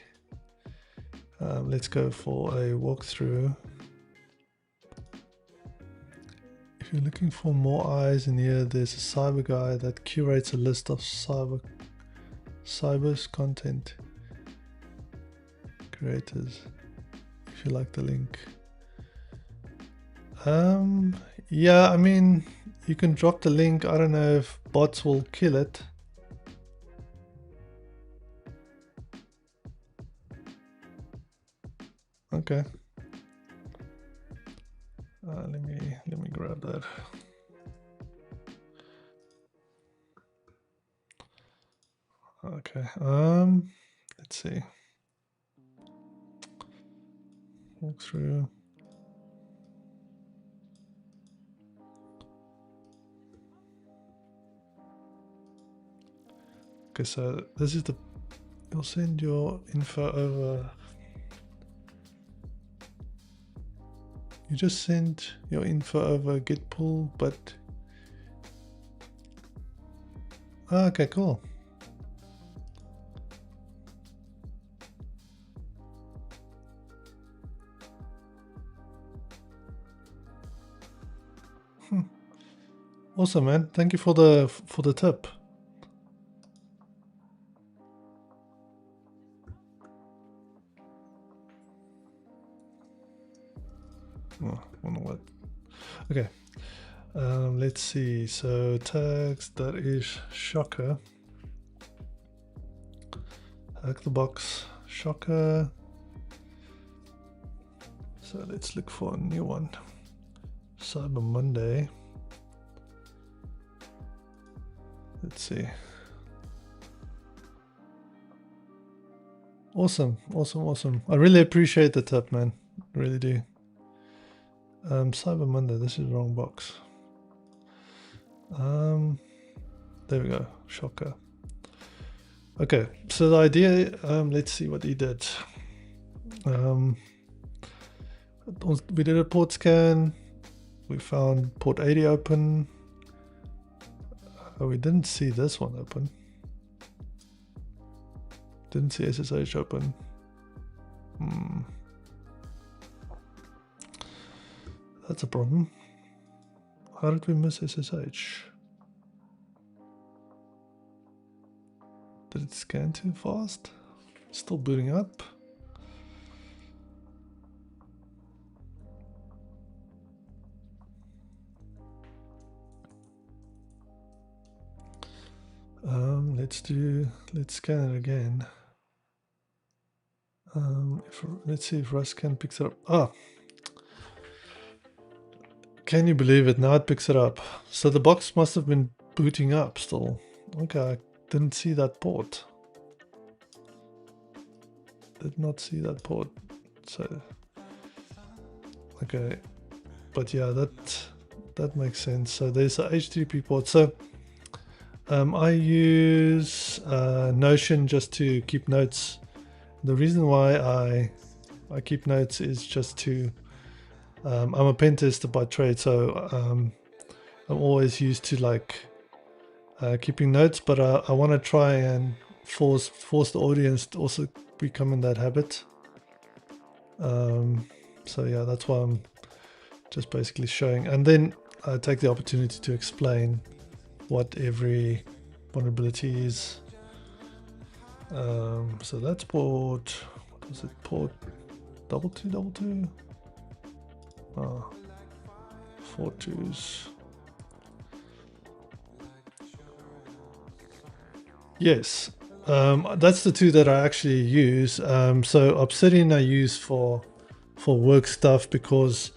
Let's go for a walkthrough. If you're looking for more eyes in here, there's a cyber guy that curates a list of cyber's content creators. If you like the link. Yeah, I mean, you can drop the link. I don't know if bots will kill it. Okay. Let me grab that. Okay. Let's see. Walk through. Okay, so this is the you'll send your info over. You just send your info over get pull, but okay, cool. Awesome, man. Thank you for the tip. Oh, wonder what. Okay. Let's see. So tags, that is shocker. Hack the box, shocker. So let's look for a new one. Cyber Monday. Let's see. Awesome, awesome, awesome. I really appreciate the tip, man. Really do. Cyber Monday, this is the wrong box. There we go, shocker. Okay, so the idea, let's see what he did. We did a port scan. We found port 80 open. We didn't see this one open. Didn't see SSH open. That's a problem. How did we miss SSH? Did it scan too fast? Still booting up. Let's scan it again. Let's see if Ruscan picks it up. Ah, can you believe it? Now it picks it up. So the box must have been booting up still. Okay, I didn't see that port. Did not see that port. So okay, but yeah, that makes sense. So there's a HTTP port. So I use Notion just to keep notes. The reason why I keep notes is just to I'm a pen tester by trade, so I'm always used to like keeping notes, but I want to try and force the audience to also become in that habit. So yeah, that's why I'm just basically showing, and then I take the opportunity to explain what every vulnerability is. So that's port, what was it, port 2222? Oh, 4 2s. Yes, that's the two that I actually use. So Obsidian I use for work stuff because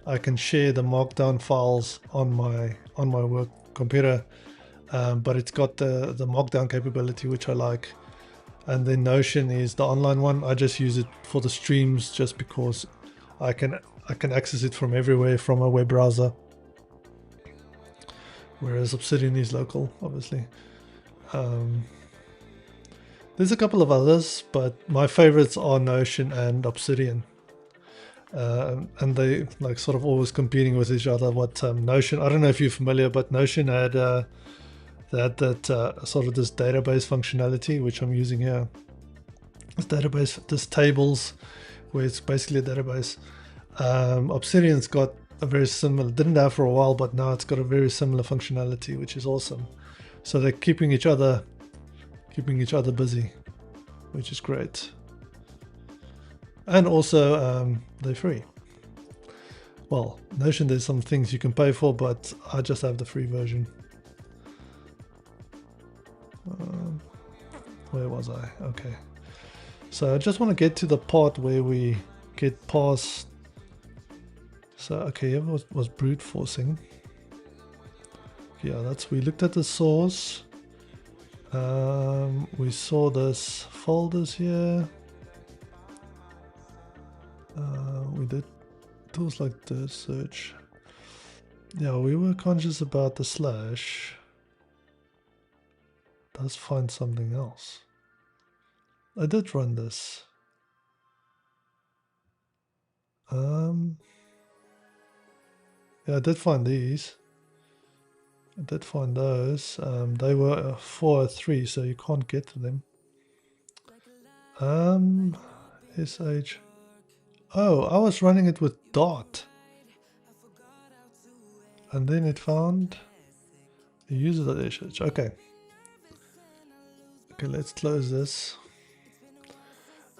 I can share the markdown files on my work computer, but it's got the markdown capability, which I like. And then Notion is the online one. I just use it for the streams just because I can access it from everywhere from a web browser, whereas Obsidian is local, obviously. There's a couple of others, but my favorites are Notion and Obsidian. And they like sort of always competing with each other. What Notion, I don't know if you're familiar, but Notion had that sort of this database functionality, which I'm using here. This tables, where it's basically a database. Obsidian's got a very similar, didn't have for a while, but now it's got a very similar functionality, which is awesome. So they're keeping each other busy, which is great. And also they're free. Well, Notion, there's some things you can pay for, but I just have the free version. Where was I? Okay. So I just want to get to the part where we get past. So okay, it was brute forcing. Yeah, we looked at the source. We saw this folders here. We did tools like the search. Yeah, we were conscious about the slash. Does find something else. I did run this. Yeah, I did find these. I did find those. They were 403, so you can't get to them. SH. Oh, I was running it with Dart. And then it found the user.sh. Okay. Okay, let's close this.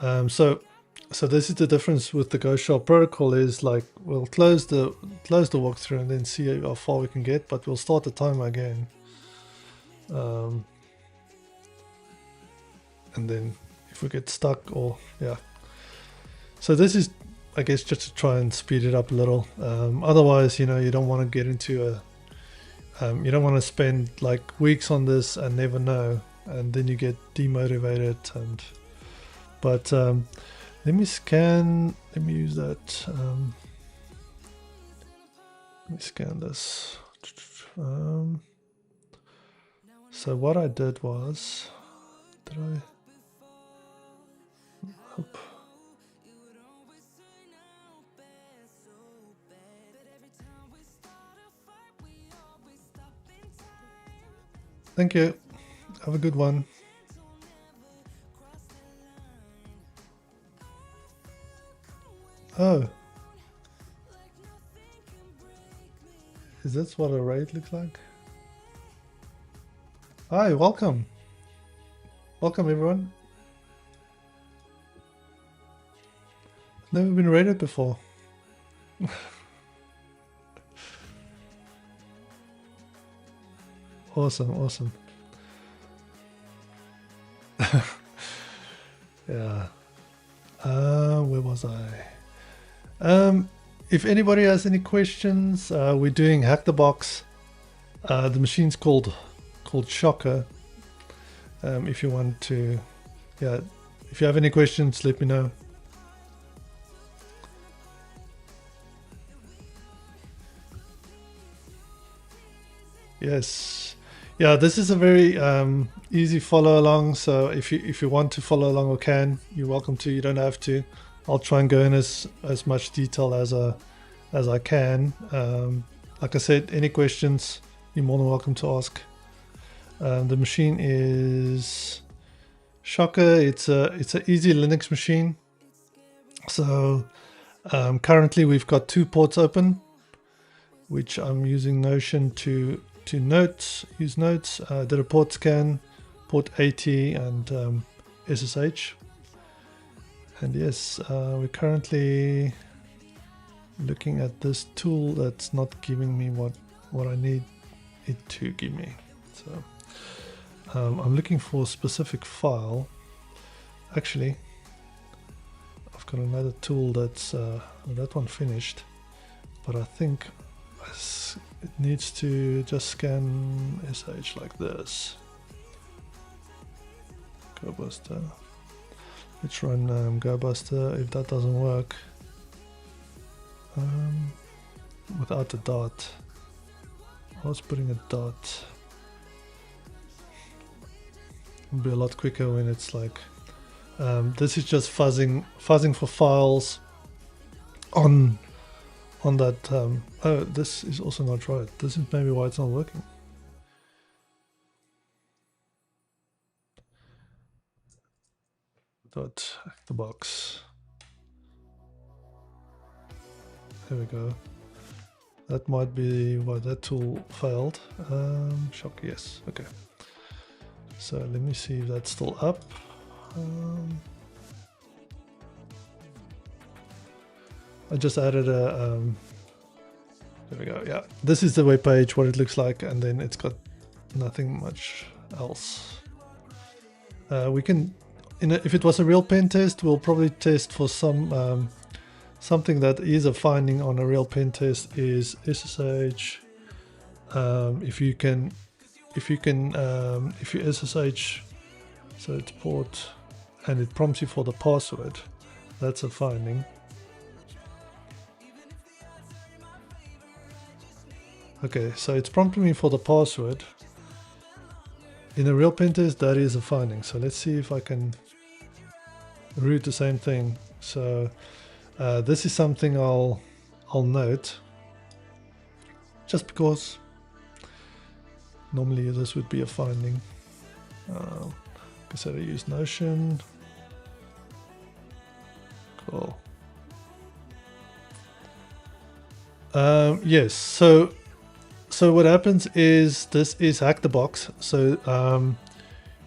So this is the difference with the Go Shop protocol is like we'll close the walkthrough and then see how far we can get, but we'll start the timer again. And then if we get stuck or yeah. So this is, I guess, just to try and speed it up a little. Otherwise, you know, you don't want to get into a you don't want to spend like weeks on this and never know, and then you get demotivated. And but let me scan. Let me use that. Let me scan this. So what I did was, did I? Nope. Thank you. Have a good one. Oh. Is this what a raid looks like? Hi, welcome. Welcome everyone. Never been raided before. Awesome, awesome. Yeah. Where was I? If anybody has any questions, we're doing Hack the Box. The machine's called Shocker. If you want to, yeah, if you have any questions, let me know. Yes. Yeah, this is a very easy follow along. So if you want to follow along or can, you're welcome to. You don't have to. I'll try and go in as much detail as I can. Like I said, any questions, you're more than welcome to ask. The machine is Shocker. It's a easy Linux machine. So currently we've got 2 ports open, which I'm using Notion to use notes. Did a port scan, port 80 and SSH. And yes, we're currently looking at this tool that's not giving me what I need it to give me. So I'm looking for a specific file. Actually, I've got another tool that's that one finished, but I think it needs to just scan SH like this. GoBuster. Let's run GoBuster. If that doesn't work, without the dot, I was putting a dot. It'll be a lot quicker when it's like this is just fuzzing for files on that. Oh, this is also not right. This is maybe why it's not working. Dot the box. There we go. That might be why that tool failed. Shock, yes, okay. So let me see if that's still up. I just added a, there we go, yeah. This is the web page, what it looks like, and then it's got nothing much else. We can, if it was a real pen test, we'll probably test for some something that is a finding on a real pen test is SSH. If you SSH, so it's port, and it prompts you for the password, that's a finding. Okay, so it's prompting me for the password. In a real pen test, that is a finding. So let's see if I can root the same thing. So this is something I'll note, just because normally this would be a finding. So I use Notion. Cool. Yes. So what happens is, this is Hack the Box. So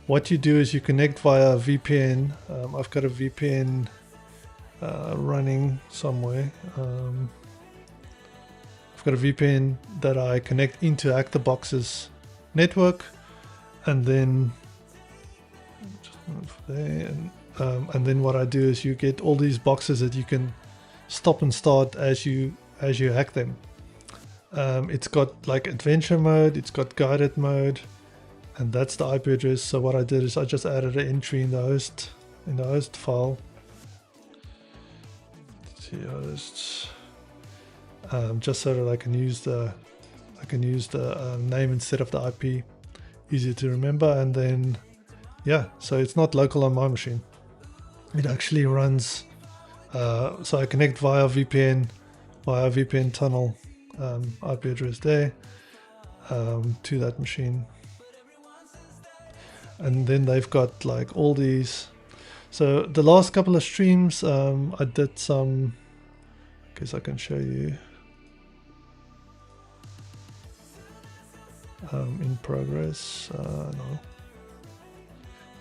what you do is you connect via VPN. I've got a VPN running somewhere. I've got a VPN that I connect into Hack the Box's network, and then just move there, and then what I do is you get all these boxes that you can stop and start as you hack them. It's got like adventure mode, it's got guided mode, and that's the IP address. So what I did is I just added an entry in the host file. Let's see, hosts, just so that I can use the name instead of the IP. Easier to remember. And then yeah, so it's not local on my machine. It actually runs. So I connect via VPN tunnel, IP address there, to that machine. And then they've got like all these. So the last couple of streams, I did some, I guess I can show you, in progress. No,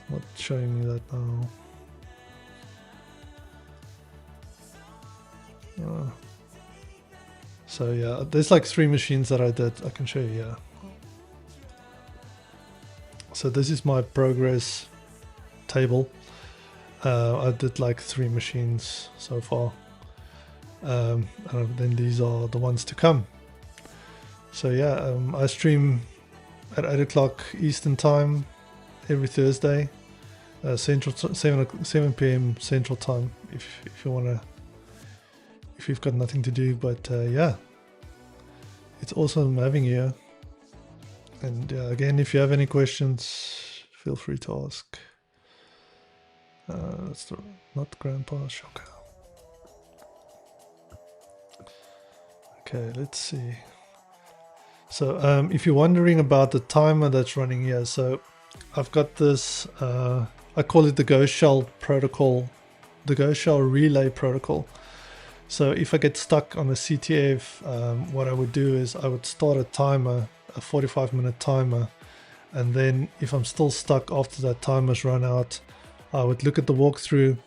not showing you that now. So yeah, there's like 3 machines that I did. I can show you here. So this is my progress table. I did like 3 machines so far, and then these are the ones to come. So yeah, I stream at 8 o'clock Eastern time every Thursday, Central 7 p.m. Central time. If you wanna, if you've got nothing to do. But yeah, it's awesome having you. And again, if you have any questions, feel free to ask. That's not Grandpa Shocker. Okay, let's see. So if you're wondering about the timer that's running here, so I've got this, I call it the Ghost Shell protocol, the Ghost Shell relay protocol. So if I get stuck on a CTF, what I would do is I would start a timer, a 45-minute timer, and then if I'm still stuck after that timer's run out, I would look at the walkthrough,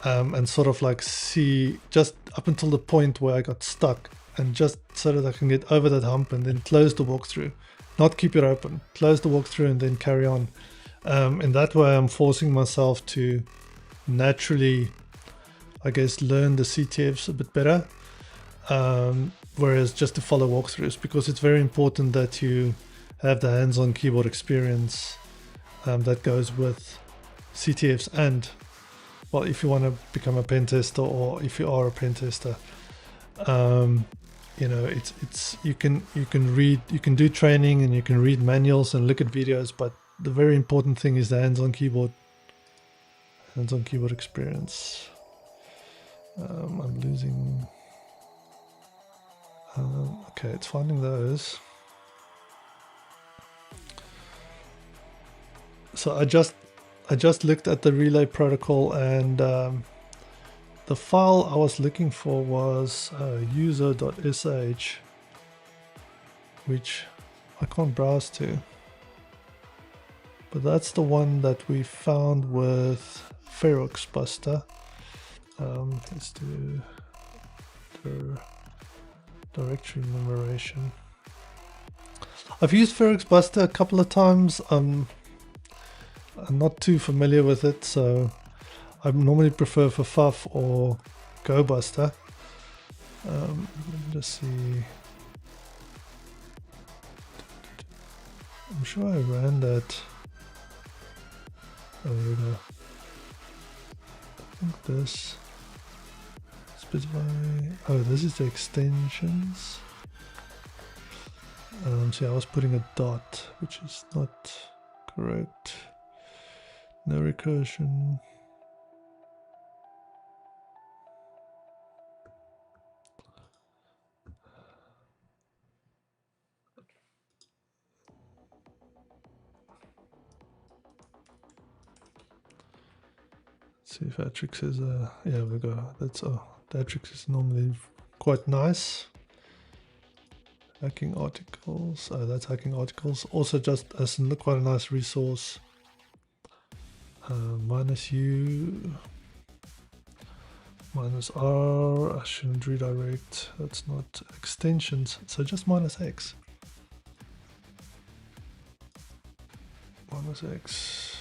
and sort of like see just up until the point where I got stuck, and just so that I can get over that hump, and then close the walkthrough, not keep it open, close the walkthrough and then carry on. And that way I'm forcing myself to naturally, I guess, learn the CTFs a bit better, whereas just to follow walkthroughs, because it's very important that you have the hands-on keyboard experience that goes with CTFs. And well, if you want to become a pen tester, or if you are a pen tester, you know, it's you can read, you can do training, and you can read manuals and look at videos, but the very important thing is the hands-on keyboard experience. I'm losing. Okay, it's finding those. So I just looked at the relay protocol, and the file I was looking for was user.sh, which I can't browse to. But that's the one that we found with HaxrByte. Let's do directory enumeration. I've used HaxrByte a couple of times. I'm not too familiar with it, so I normally prefer for FUF or GoBuster. Let me just see. I'm sure I ran that. Oh, here we go. I think this specify. Oh, this is the extensions. See, I was putting a dot, which is not correct. No recursion. See if Atrix is yeah, we go. That's the Atrix is normally quite nice. Hacking articles. Oh, that's hacking articles. Also, just as quite a nice resource. Minus U. Minus R. I shouldn't redirect. That's not extensions. So just minus X. Minus X.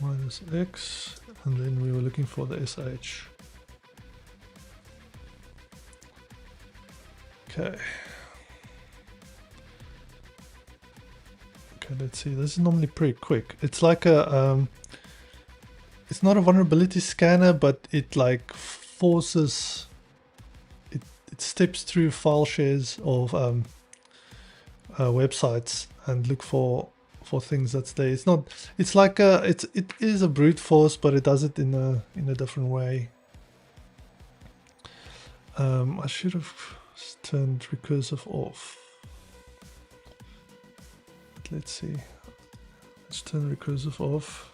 Minus X, and then we were looking for the SH. Okay. Okay, let's see. This is normally pretty quick. It's like a it's not a vulnerability scanner, but it like forces it steps through file shares of websites and look for things that's there. It's not. It's like it is a brute force, but it does it in a different way. I should have turned recursive off. But let's see. Let's turn recursive off.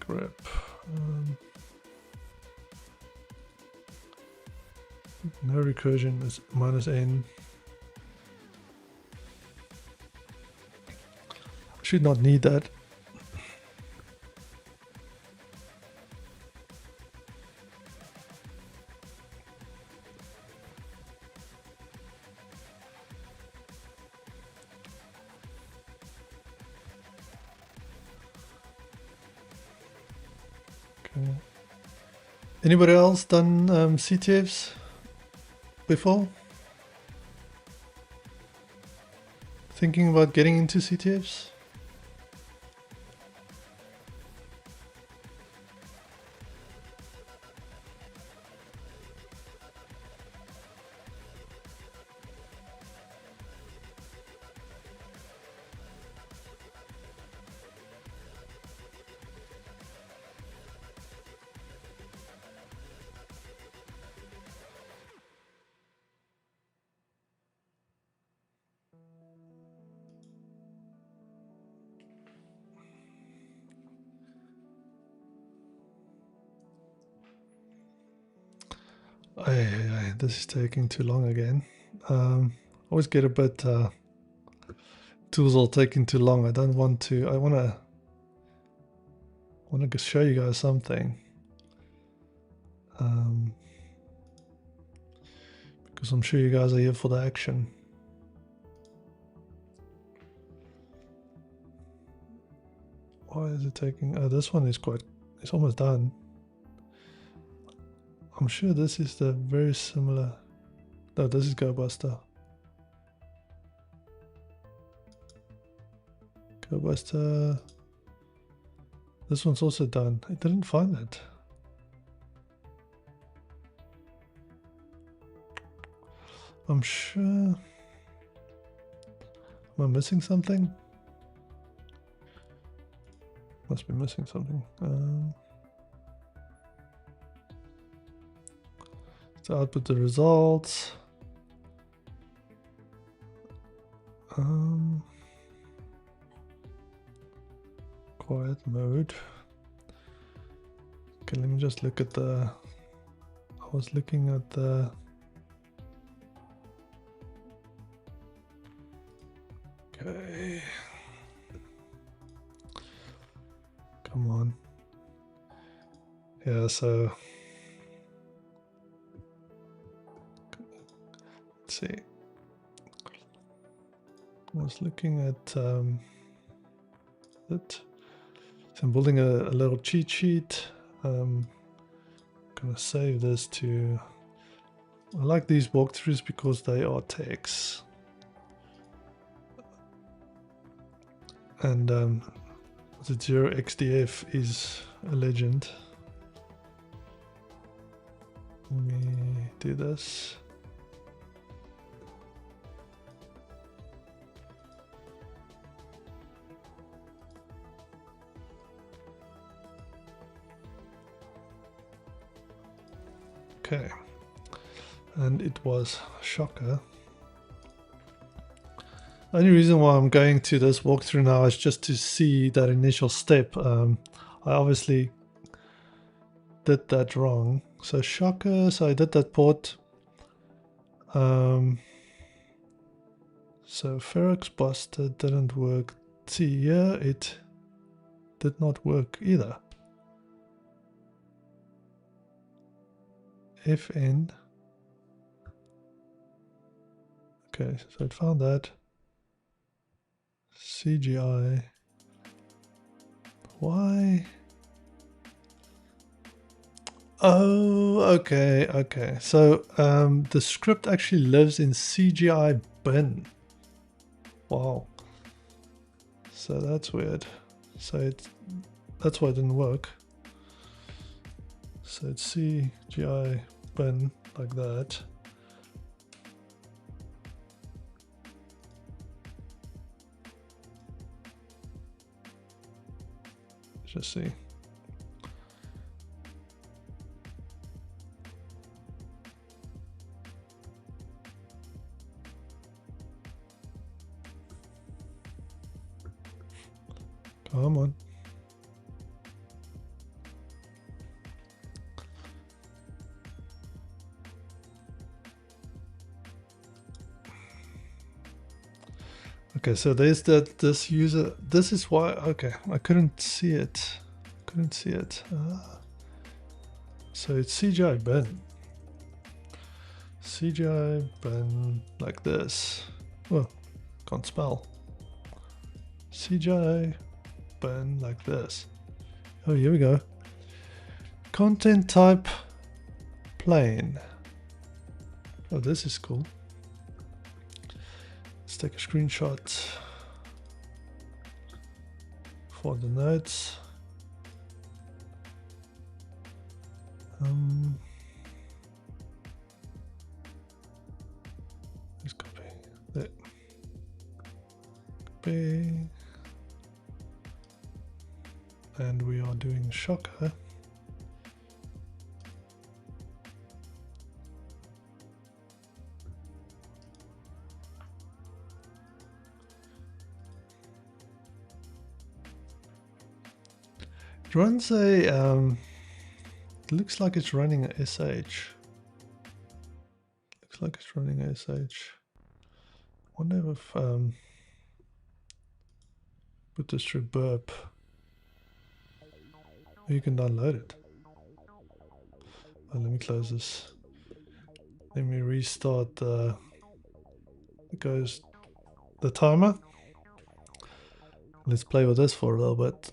Grep. No recursion is minus n. Should not need that. Okay. Anybody else done CTFs before? Thinking about getting into CTFs? This is taking too long again. Always get a bit tools are taking too long. I don't want to. I want to show you guys something. Because I'm sure you guys are here for the action. Why is it taking? Oh, this one is quite. It's almost done. I'm sure this is the very similar. No, this is GoBuster. GoBuster. This one's also done. I didn't find it. I'm sure. Am I missing something? Must be missing something. To output the results. Quiet mode. Okay, let me just look at the. I was looking at the. Okay. Come on. Yeah, so. Let's see. I was looking at it. So I'm building a little cheat sheet. I'm gonna save this to. I like these walkthroughs because they are text. And the 0xdf is a legend. Let me do this. Okay, and it was shocker. Only reason why I'm going to this walkthrough now is just to see that initial step. I obviously did that wrong. So shocker, so I did that port. So Ferox Buster didn't work. See here, it did not work either. FN. Okay, so it found that. CGI. Why? Oh, okay, okay. So the script actually lives in CGI bin. Wow. So that's weird. So that's why it didn't work. So it's CGI bin like that. Let's just see. Come on. Okay, so there's this user. This is why. Okay, I couldn't see it. Couldn't see it. So it's CGI bin. CGI bin like this. Oh, can't spell. CGI bin like this. Oh, here we go. Content type plain. Oh, this is cool. Let's take a screenshot for the notes. Let's copy that. Copy. And we are doing shocker. It runs a, it looks like it's running a SH. Looks like it's running a SH. Wonder if, put this through burp. You can download it. Oh, let me close this. Let me restart the, it goes the timer. Let's play with this for a little bit.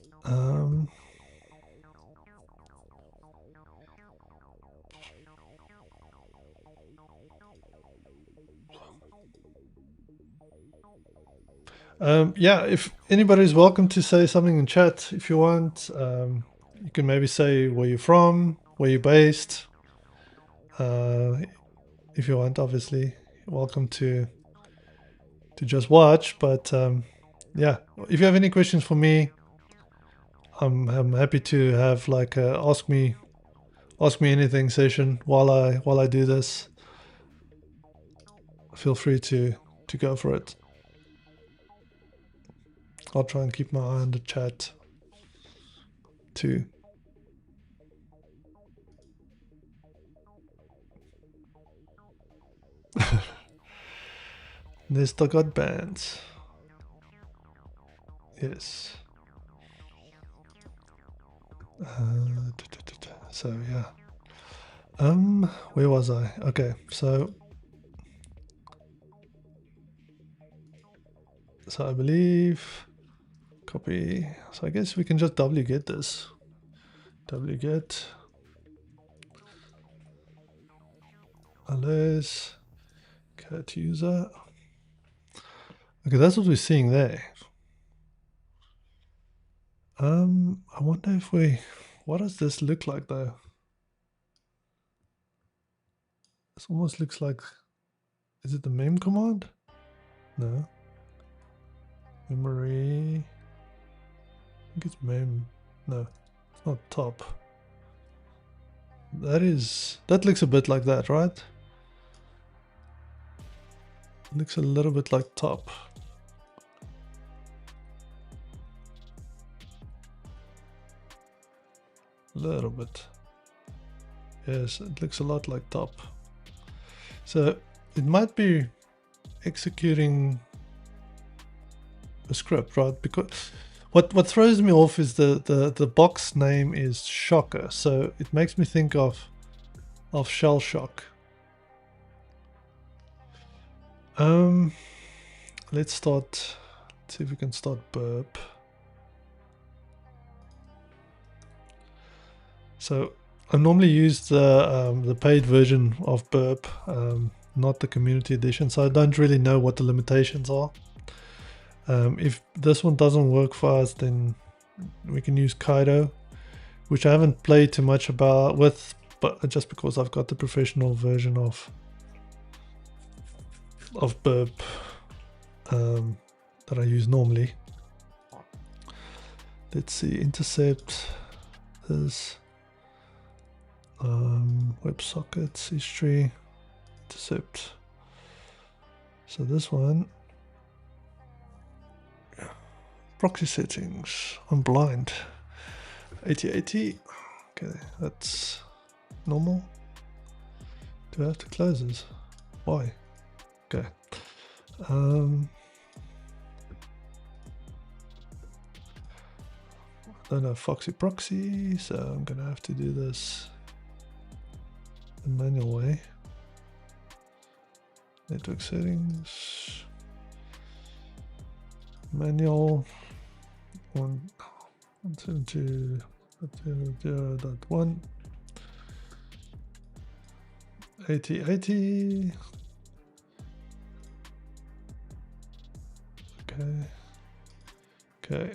Yeah, if anybody's welcome to say something in chat if you want. You can maybe say where you're from, where you're based. If you want, obviously, welcome to just watch. But yeah, if you have any questions for me, I'm happy to have like a ask me anything session while I do this. Feel free to go for it. I'll try and keep my eye on the chat too. Nesta got banned. Yes. So yeah. Where was I? Okay, so I believe copy. So I guess we can just wget this. Wget alias cat user. Okay, that's what we're seeing there. I wonder if what does this look like though? This almost looks like, is it the mem command? No. Memory. I think it's mem. No, it's not top. That looks a bit like that, right? Looks a little bit like top. a little bit. Yes, it looks a lot like top. So it might be executing a script, right? Because what throws me off is the box name is Shocker, so it makes me think of shell shock. Let's start. Let's see if we can start burp. So I normally use the paid version of burp, not the community edition, so I don't really know what the limitations are. If this one doesn't work for us, then we can use Kaido, which I haven't played too much with, but just because I've got the professional version of burp that I use normally. Let's see, intercept is WebSockets history, intercept. So this one, proxy settings, I'm blind. 8080, okay, that's normal. Do I have to close this? Why? Okay. I don't have Foxy Proxy, so I'm gonna have to do this the manual way. Network settings, manual 172.0.1 8080. Okay.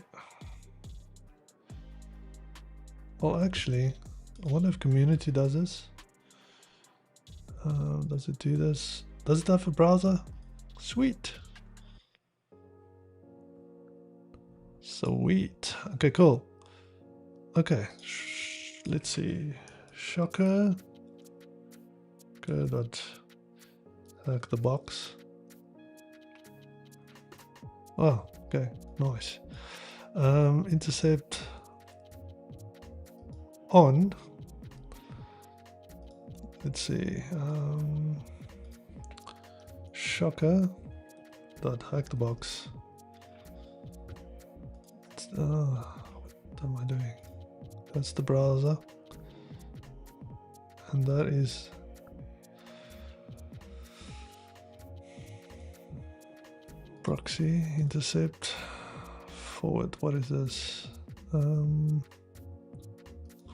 Well, actually, I wonder if community does this. Does it do this? Does it have a browser? Sweet. Sweet. Okay, cool. Okay, let's see. Shocker. Go dot hack the box. Oh, okay, nice. Intercept on. Let's see. Shocker dot hack the box. What am I doing? That's the browser, and that is proxy intercept forward. What is this?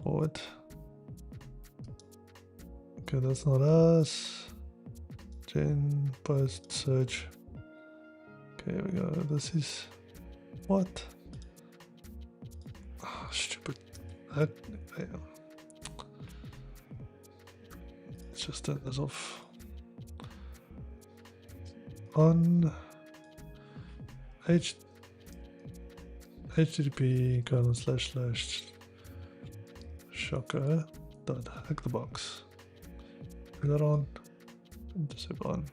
Forward. Okay, that's not us. Gen post search. Okay, here we go. This is what? Oh, stupid. Let's just turn this off. On http:// shocker dot hack the box. Is that on? Intercept on.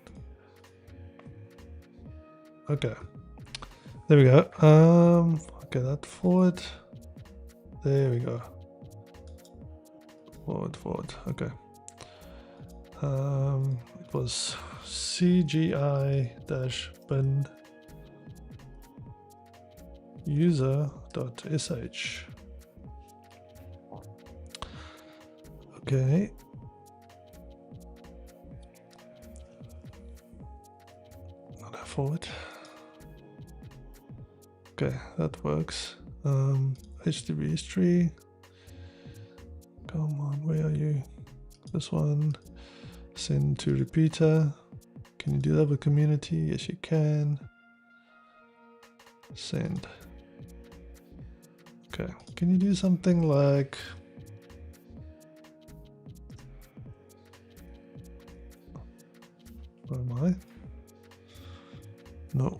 Okay. There we go. Okay, that forward. There we go. Forward. Okay. It was CGI-bin user.sh. Okay. Not forward. Okay, that works. HTB history. Come on, where are you? This one. Send to repeater. Can you do that with community? Yes, you can. Send. Okay. Can you do something like where am I? No.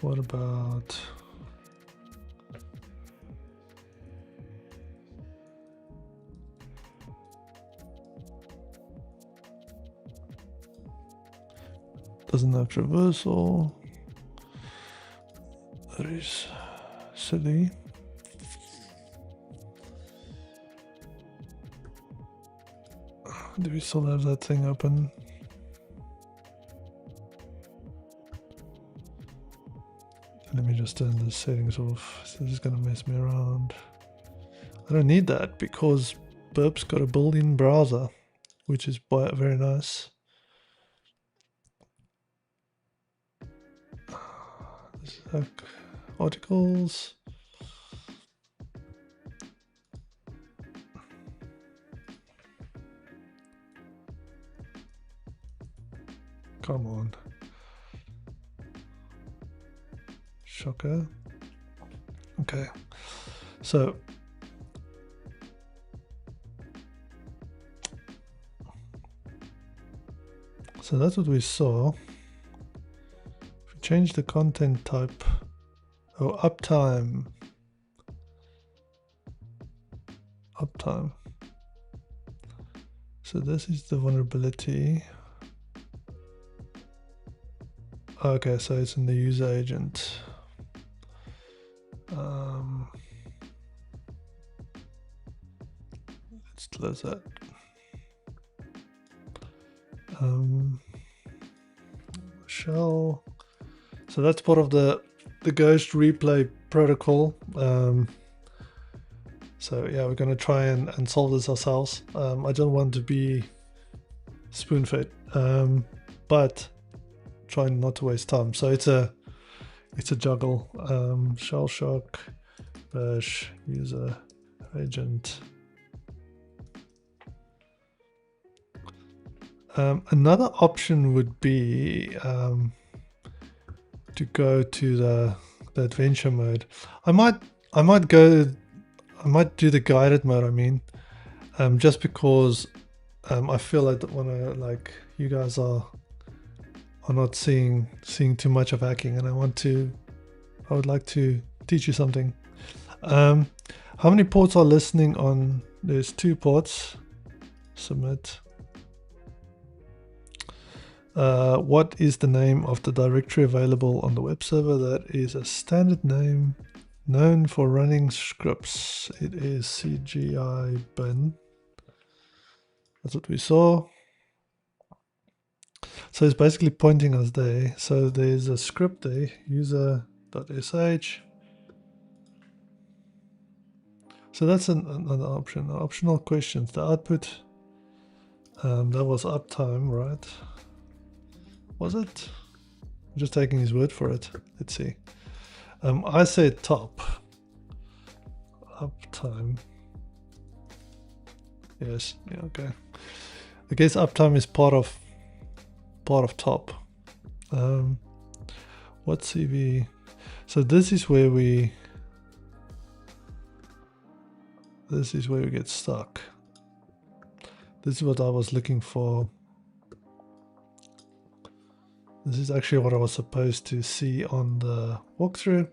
What about Doesn't have traversal. That is silly. Do we still have that thing open? Let me just turn the settings off. This is gonna mess me around. I don't need that because Burp's got a built-in browser, which is very nice. This is like articles. Come on. Shocker. Okay. So that's what we saw. If we change the content type, oh, uptime. So this is the vulnerability. Okay, so it's in the user agent. Let's close that. Shell. So that's part of the Ghost replay protocol. So yeah, we're going to try and solve this ourselves. I don't want to be spoon-fed, but trying not to waste time. So it's a juggle. Shell shock, bash, user agent. Another option would be to go to the adventure mode. I might do the guided mode. I mean, just because I feel I don't want to, like, you guys are not seeing too much of hacking, and I would like to teach you something. How many ports are listening on? There's 2 ports. Submit. What is the name of the directory available on the web server? That is a standard name known for running scripts. It is CGI bin. That's what we saw. So it's basically pointing us there. So there's a script there, user.sh. So that's another option. Optional questions. The output, that was uptime, right? Was it? I'm just taking his word for it. Let's see. I said top. Uptime. Yes. Yeah. Okay. I guess uptime is part of top. What CV? So this is where we get stuck. This is what I was looking for. This is actually what I was supposed to see on the walkthrough.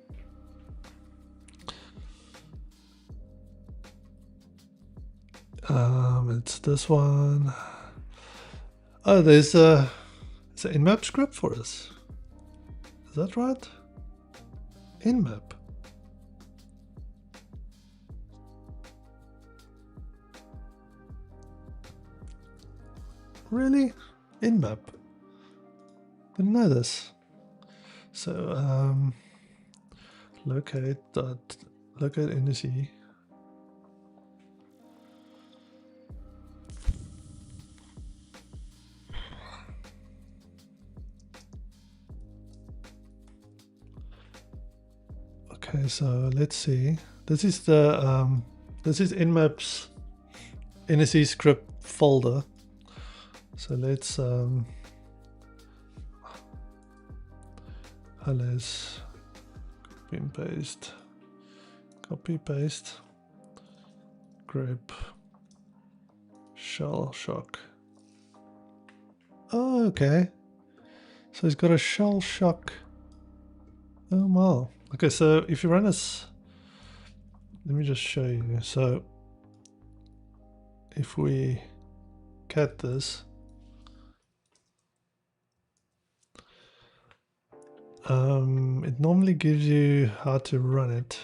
It's this one. Oh, there's an nmap script for us. Is that right? Nmap. Really? Nmap. Didn't know this. So locate NSE. Okay, so let's see. This is the this is nmap's NSE script folder. So let's let's copy paste, grep, shell shock. Oh, okay. So he's got a shell shock. Oh wow. Okay, so if you run this, let me just show you. So if we cat this, It normally gives you how to run it.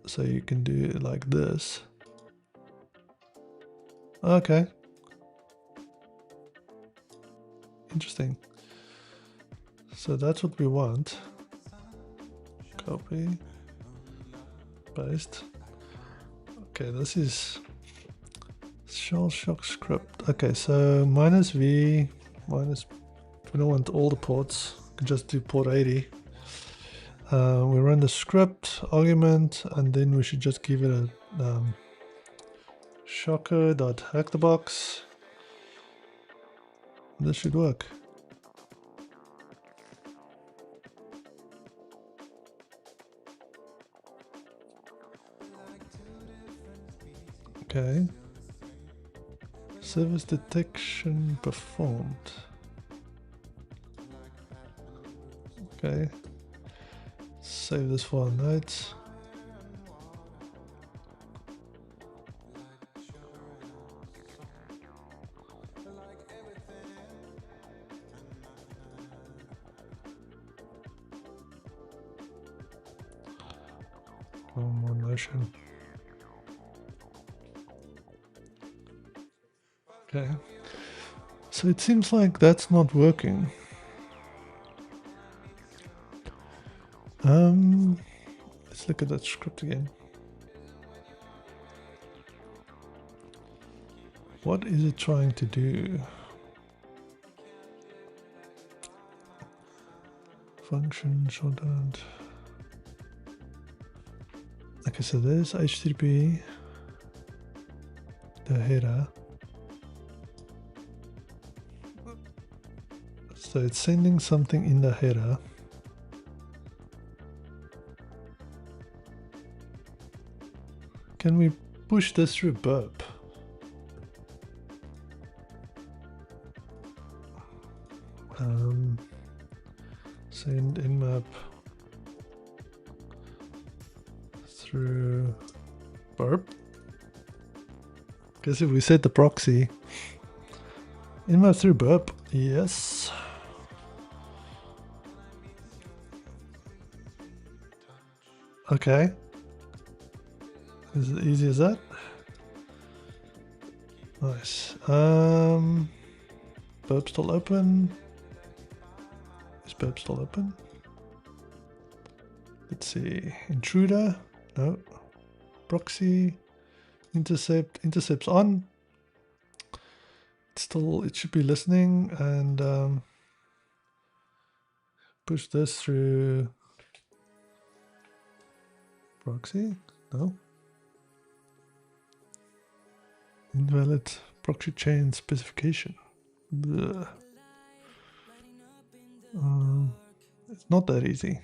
So you can do it like this. Okay. Interesting. So that's what we want. Copy. Paste. Okay, this is shell shock script. Okay, so -v minus, we don't want all the ports, we can just do port 80. We run the script argument, and then we should just give it a shocker.hackthebox. This should work. Okay. Service detection performed. Okay. Save this for our notes. Oh, more notion. Okay. So it seems like that's not working. Let's look at that script again. What is it trying to do? Function shorthand. Okay, so there's HTB, the header. So it's sending something in the header. Can we push this through burp? Send nmap through burp. Guess if we set the proxy, nmap through burp, yes. Okay. Is it easy as that? Nice. Burp still open. Is burp still open? Let's see. Intruder. No. Proxy. Intercept. Intercept's on. It's still, it should be listening, and push this through proxy. No. Invalid proxy chain specification. It's not that easy.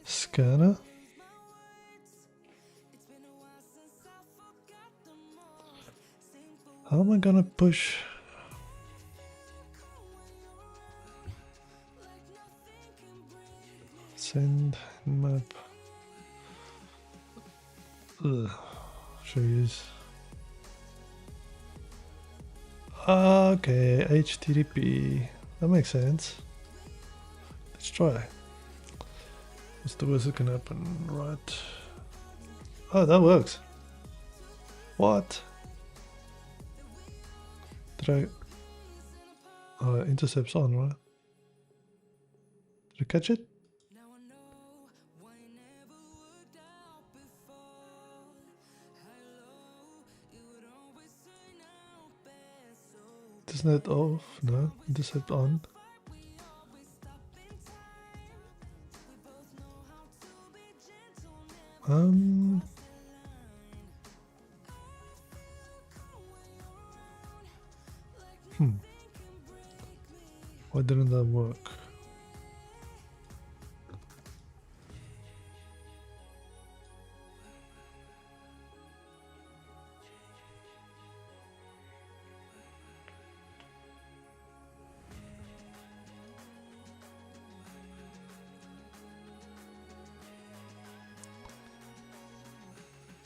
Scanner. How am I gonna push? Send map. Should use. Okay, HTTP. That makes sense. Let's try. What's the worst that can happen? Right. Oh, that works. What? Did I? Oh, intercept's on, right? Did I catch it? Isn't it off? No, intercept on. Why didn't that work?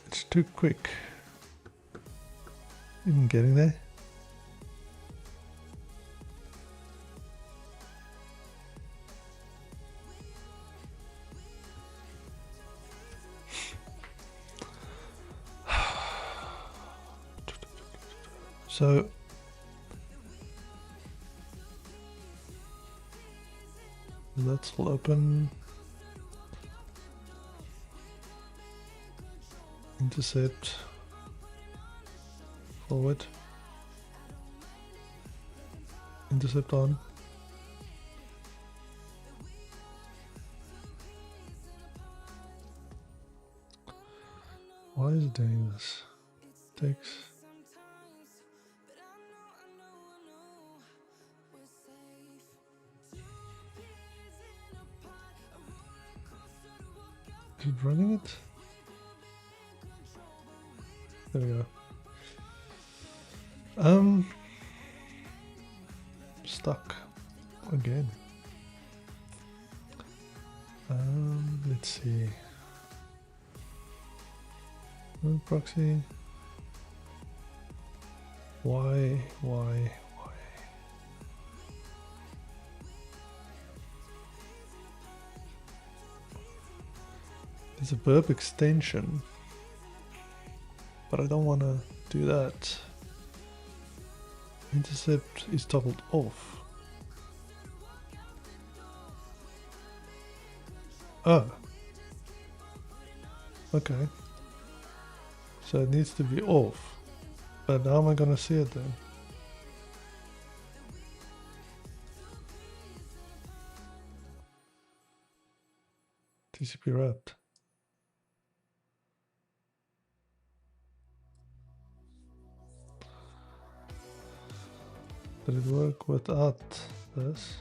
It's too quick. Even getting there. So that's all open. Intercept. Forward. Intercept on. Why is it doing this? Takes. Is it running it? There we go. Stuck again. Let's see. Proxy. Why? There's a burp extension, but I don't want to do that. Intercept is toggled off. Oh. Okay. So it needs to be off. But how am I going to see it then? TCP wrapped. Did it work without this?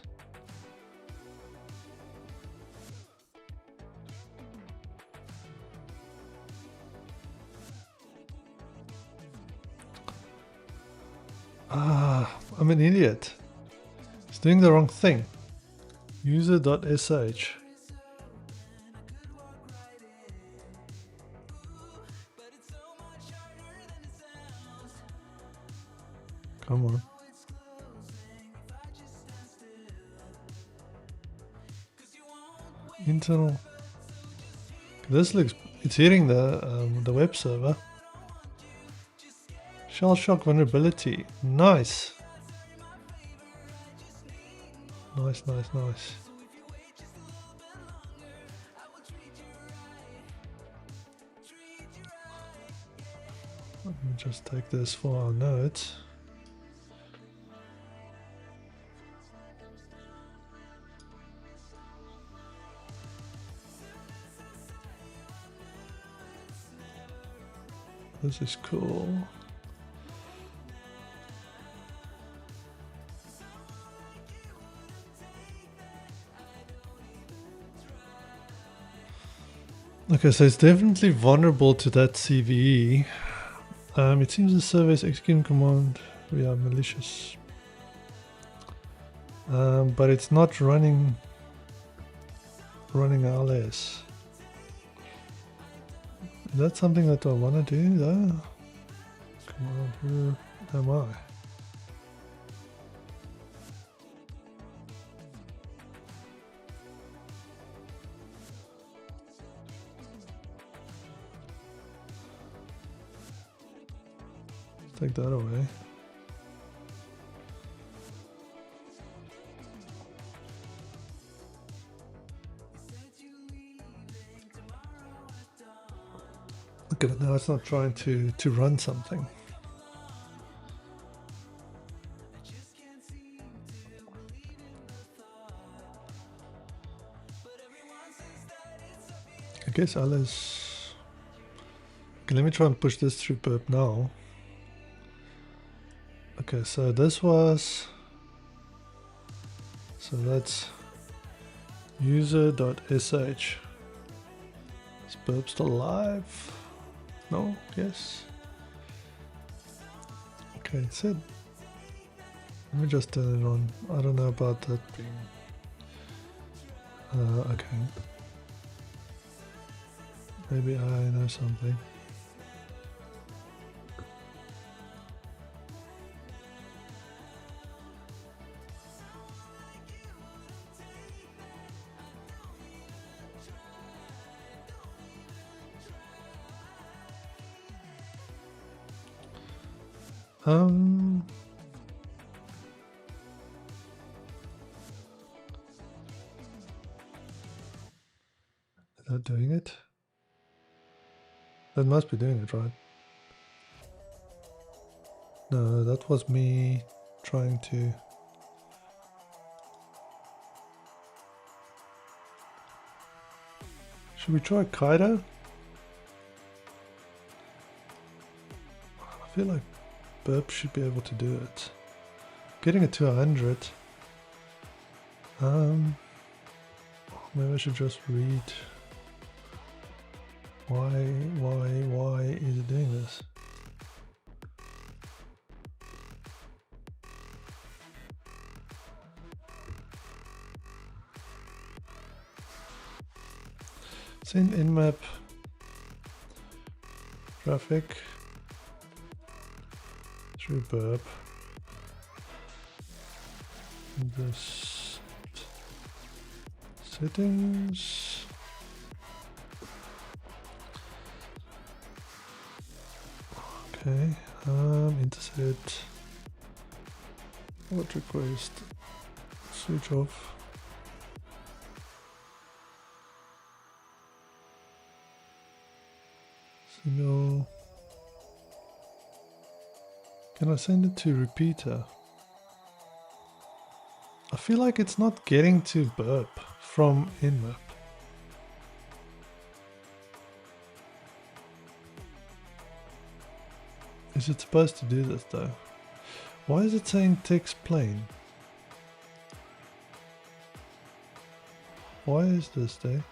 I'm an idiot. It's doing the wrong thing. User.sh. Come on. Internal. This looks. It's hitting the web server. Shell shock vulnerability. Nice. Nice. Let me just take this for our notes. This is cool. Okay, so it's definitely vulnerable to that CVE. It seems the server is executing command via malicious. But it's not running LS. Is that something that I want to do though? Come on, who am I? Take that away. Okay, but now it's not trying to run something. I guess Alice. Okay, let me try and push this through burp now. Okay, so this was. So that's user.sh. Is burp still live? No? Yes? Okay, it said. Let me just turn it on. I don't know about that being. Okay. Maybe I know something. Is that doing it? That must be doing it, right? No, that was me trying to... Should we try Kaido? I feel like Burp should be able to do it. Getting it to 100. Maybe I should just read. Why is it doing this? Send nmap traffic through Burp. This settings. Okay, intercept. What request? Switch off. Signal. Can I send it to repeater? I feel like it's not getting to Burp from nmap. Is it supposed to do this though? Why is it saying text plain? Why is this there?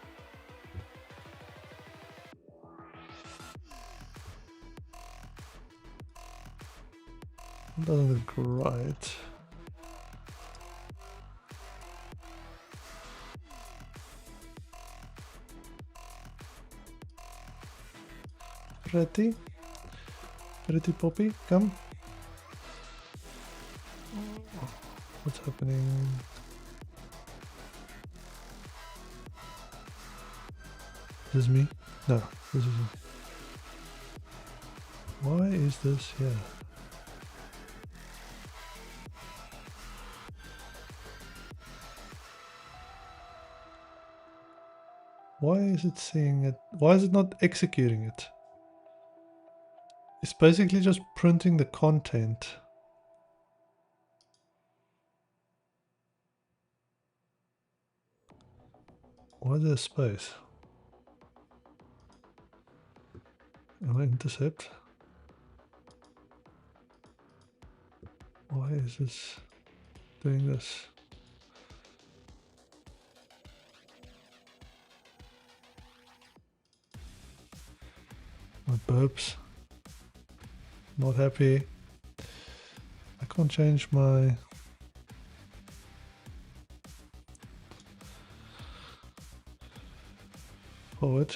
It doesn't look right. Pretty Poppy, come. What's happening? Is this me? No, this isn't. Why is this here? Why is it seeing it? Why is it not executing it? It's basically just printing the content. Why is there space? Am I intercept? Why is this doing this? My burps. Not happy. I can't change my forward.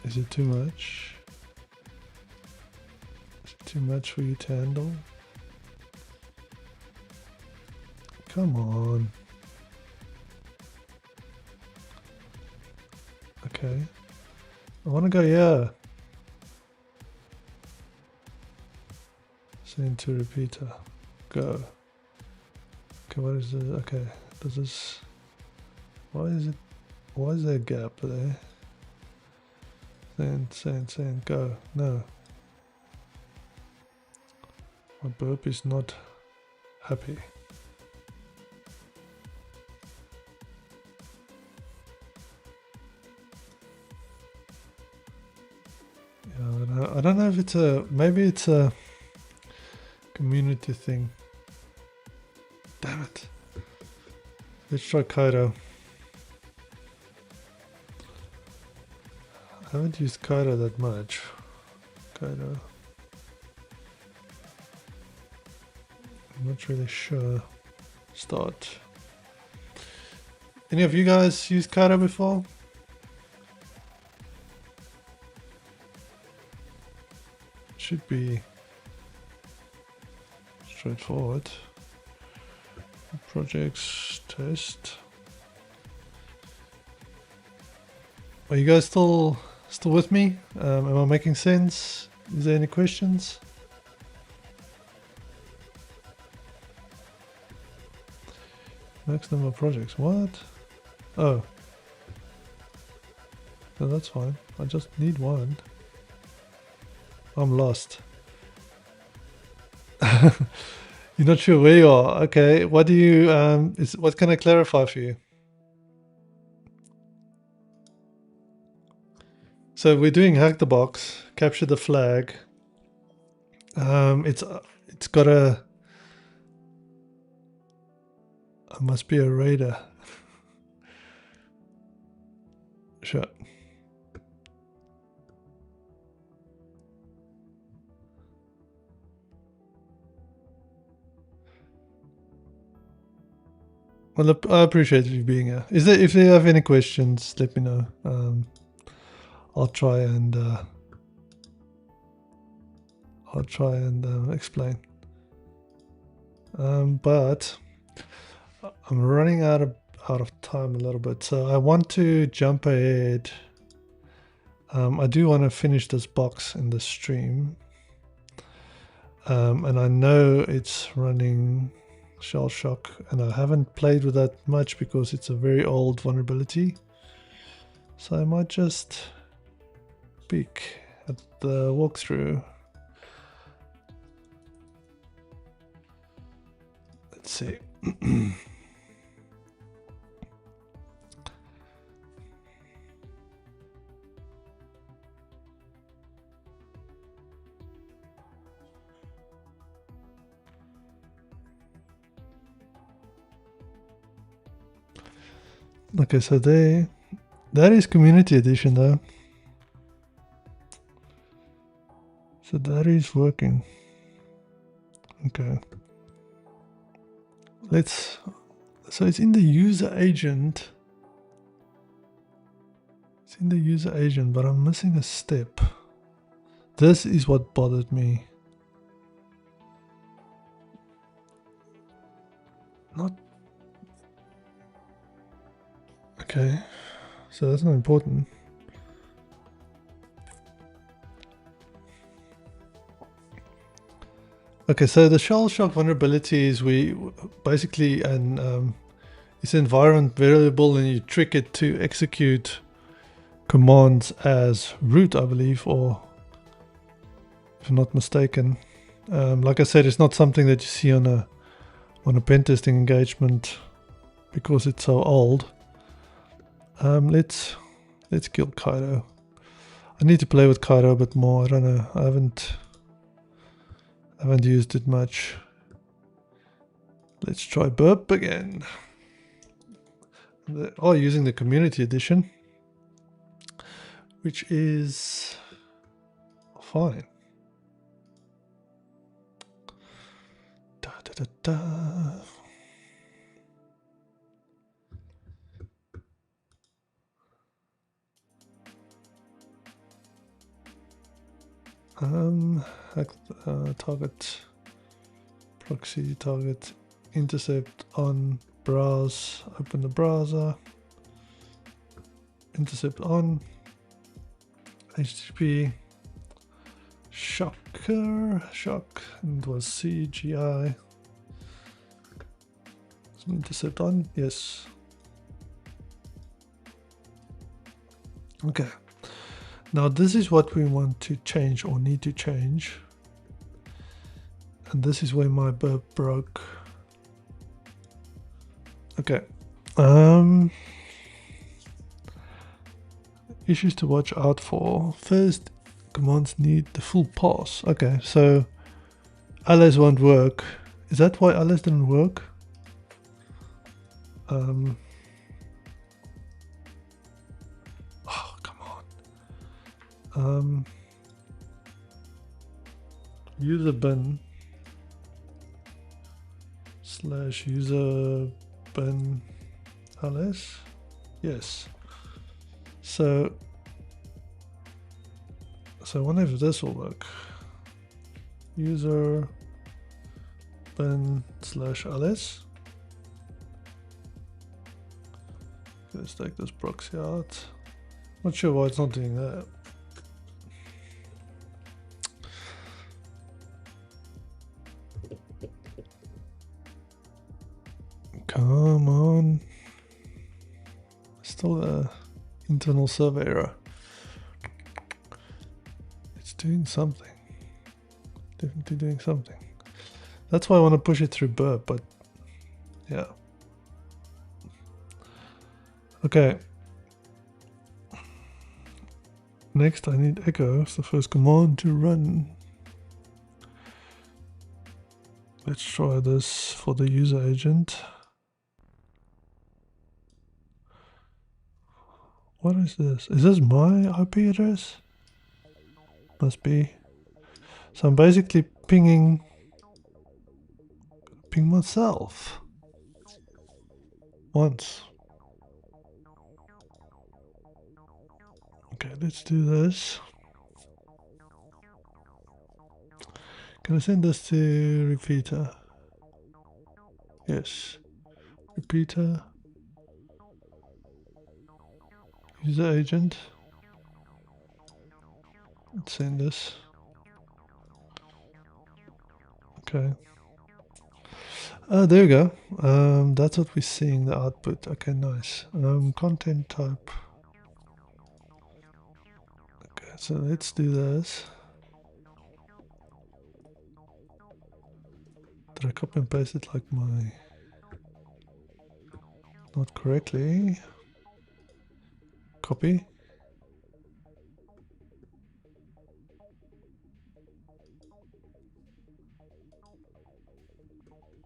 Is it too much? Is it too much for you to handle? Come on. Okay. I want to go here. Send to repeater. Go. Okay, what is this? Okay, does this... Why is there a gap there? Send, go. No. My burp is not happy. Yeah, I don't know if it's maybe it's a community thing. Damn it. Let's try Kaido. I haven't used Kaido that much. Kaido. I'm not really sure. Start. Any of you guys used Kaido before? Should be straightforward. Projects, test. Are you guys still with me? Am I making sense? Is there any questions? Max number of projects. What? Oh. No, that's fine. I just need one. I'm lost. You're not sure where you are. Okay. What do you what can I clarify for you? So we're doing hack the box, capture the flag. It's got a it must be a radar. Sure. Well, I appreciate you being here. If you have any questions, let me know. I'll try and explain. But I'm running out of time a little bit, so I want to jump ahead. I do want to finish this box in the stream, and I know it's running shell shock, and I haven't played with that much because it's a very old vulnerability, so I might just peek at the walkthrough. Let's see. Okay, so that is community edition though. So that is working. Okay. So it's in the user agent. It's in the user agent, but I'm missing a step. This is what bothered me. Not okay. So that's not important. Okay, so the shell shock vulnerability is we basically it's an environment variable, and you trick it to execute commands as root, I believe, or if I'm not mistaken. Like I said, it's not something that you see on a pen testing engagement because it's so old. Let's kill Kaido. I need to play with Kaido a bit more. I don't know. I haven't used it much. Let's try burp again. Using the community edition, which is fine. Da, da, da, da. Target proxy, target intercept on browse, open the browser, intercept on HTB shock, and it was CGI. So intercept on, yes. Okay. Now this is what we want to change or need to change. And this is where my burp broke. Okay. Issues to watch out for. First, commands need the full pass. Okay, so ls won't work. Is that why ls didn't work? Oh, come on. User bin / user bin ls. Yes. So I wonder if this will work. User bin / ls. Let's take this proxy out. Not sure why it's not doing that. Come on. Still a internal server error. It's doing something. Definitely doing something. That's why I want to push it through burp, but yeah. Okay. Next I need echo. It's the first command to run. Let's try this for the user agent. What is this? Is this my IP address? Must be. So I'm basically ping myself once. Okay, let's do this. Can I send this to repeater? Yes. Repeater. User agent. Let's send this. Okay. There we go. That's what we're seeing, the output. Okay, nice. Content type. Okay, so let's do this. Did I copy and paste it like my... Not correctly. Copy.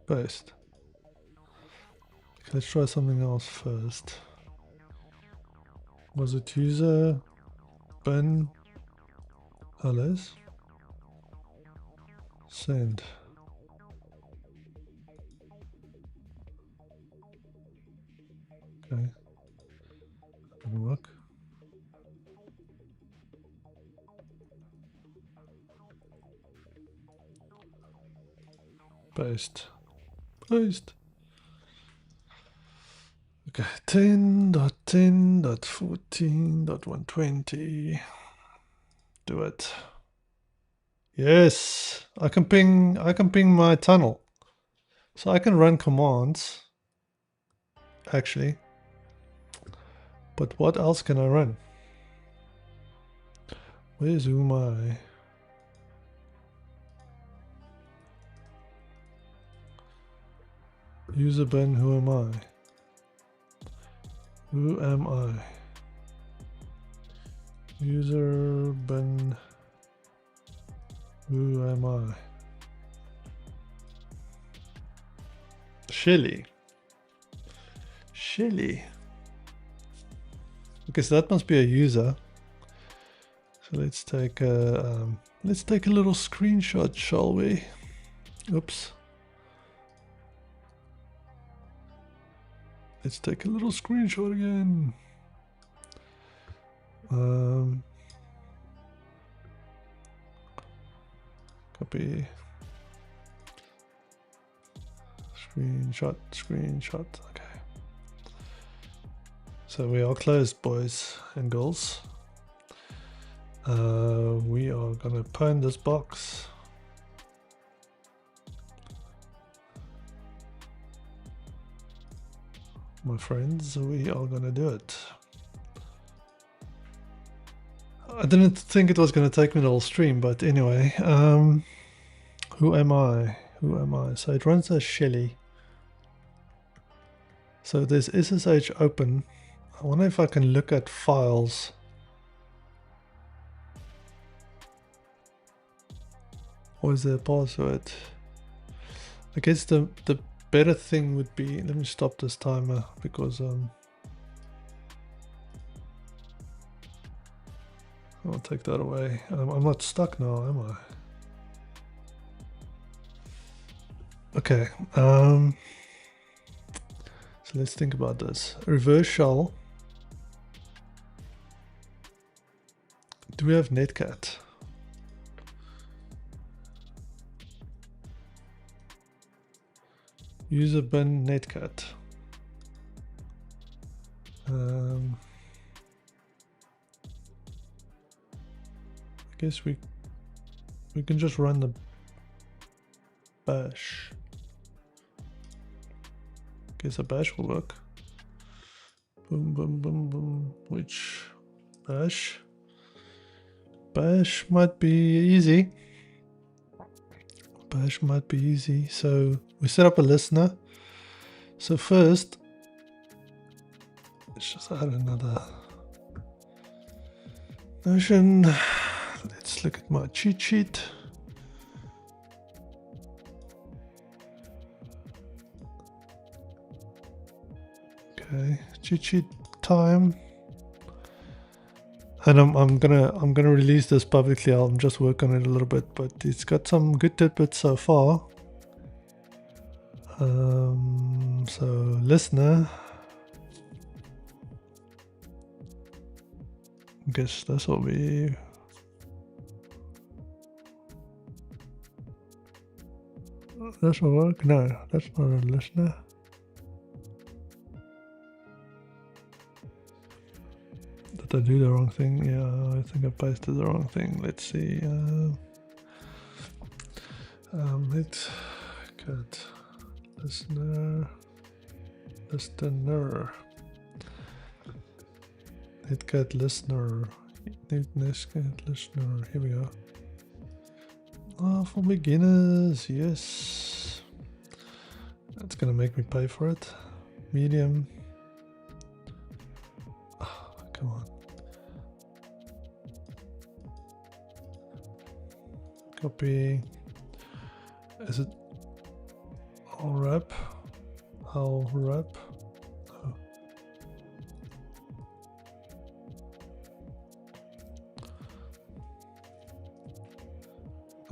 Paste. Okay, let's try something else first. Was it user bin ls? Send. Okay. Doesn't work. Paste. Paste. Okay, 10.10.14.120. Do it. Yes, I can ping my tunnel. So I can run commands actually. But what else can I run? Where's UMI? User bin, who am I? Who am I? User bin, who am I? Shelly. Shelly. Okay, so that must be a user. So let's take a little screenshot, shall we? Oops. Let's take a little screenshot again. Copy. Screenshot. Okay. So we are closed, boys and girls. We are gonna pwn this box. My friends, we are gonna do it. I didn't think it was gonna take me the whole stream, but anyway, who am I? Who am I? So it runs as Shelly. So there's SSH open. I wonder if I can look at files. Or is there a password? I guess the better thing would be, let me stop this timer because I'll take that away. I'm not stuck now, am I? Okay, so let's think about this. Reverse shell. Do we have netcat? User bin netcat. guess we can just run the bash. Guess a bash will work. Boom, boom, boom, boom. Which bash? Bash might be easy. Bash might be easy. So we set up a listener. So first, let's just add another notion. Let's look at my cheat sheet. Okay, cheat sheet time. And I'm gonna release this publicly. I'll just work on it a little bit, but it's got some good tidbits so far. So listener. I guess this will be. This will work. No, that's not a listener. Did I do the wrong thing? Yeah, I think I pasted the wrong thing. Let's see. Let's get listener. Let's get listener. Let's get listener. Here we go. Oh, for beginners, yes. That's gonna make me pay for it. Medium. Oh, come on. Copy. Is it all wrap? I'll wrap. Oh.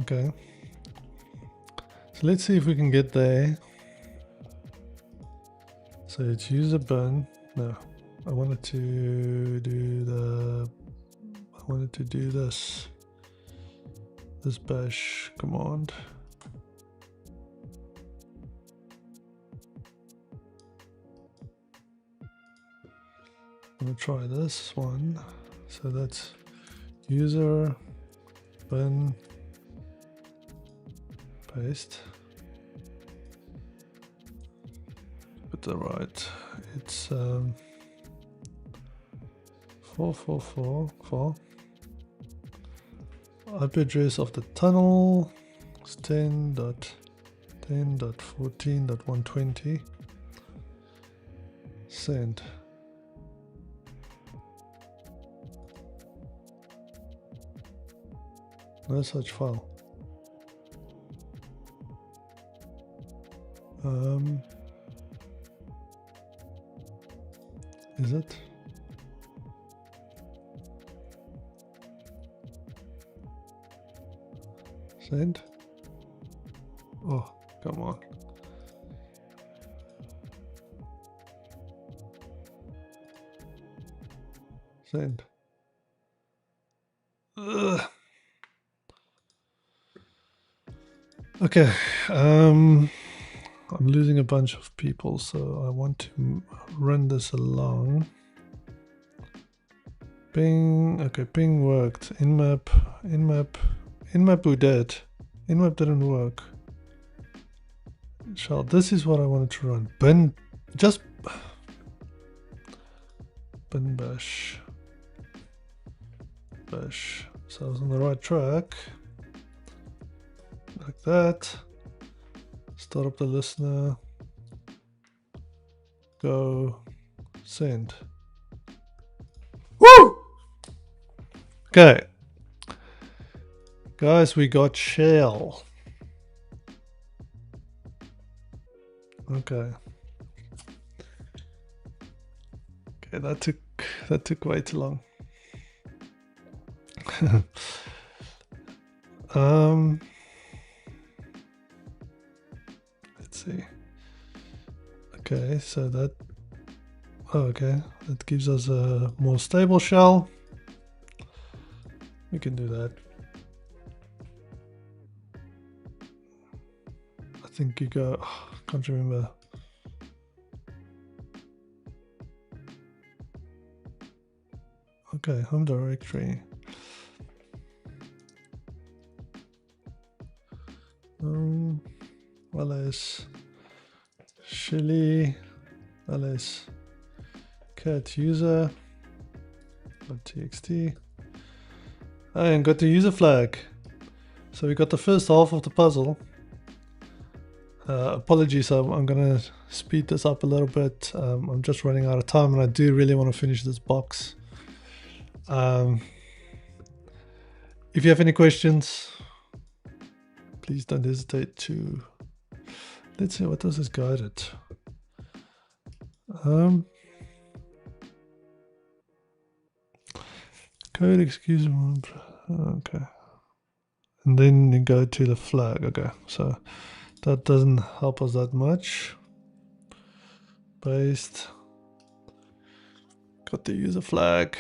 Okay. So let's see if we can get there. So it's user bin. No, I wanted to do this bash command. I'm gonna try this one. So that's user bin paste. Put the right. It's 4444. IP address of the tunnel is 10.10.14.120. Send. No such file. Is it? Send? Oh, come on. Send. Ugh. Okay, I'm losing a bunch of people, so I want to run this along. Ping, okay, ping worked. Nmap we did. Nmap didn't work. Shell, this is what I wanted to run. Bin bash. So I was on the right track. Like that. Start up the listener. Go. Send. Woo! Okay. Guys, we got shell. Okay. Okay, that took way too long. Let's see. Okay, so that. Oh, okay, that gives us a more stable shell. We can do that. I think you go. Oh, can't remember. Okay, home directory. ls Shelly ls cat user .txt and got the user flag. So we got the first half of the puzzle. Apologies, I'm gonna speed this up a little bit. I'm just running out of time and I do really want to finish this box. If you have any questions, please don't hesitate to. Let's see, what was this guided? Code excusable. Okay. And then you go to the flag. Okay, so that doesn't help us that much. Paste. Got the user flag.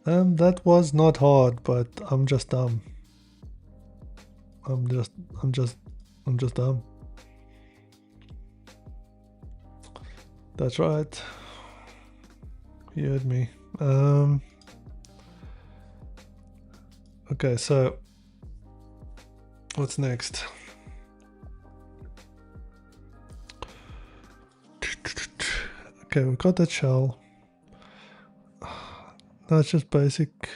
That was not hard, but I'm just dumb. I'm just dumb. That's right. You heard me. Okay, so what's next? Okay, we've got that shell. That's just basic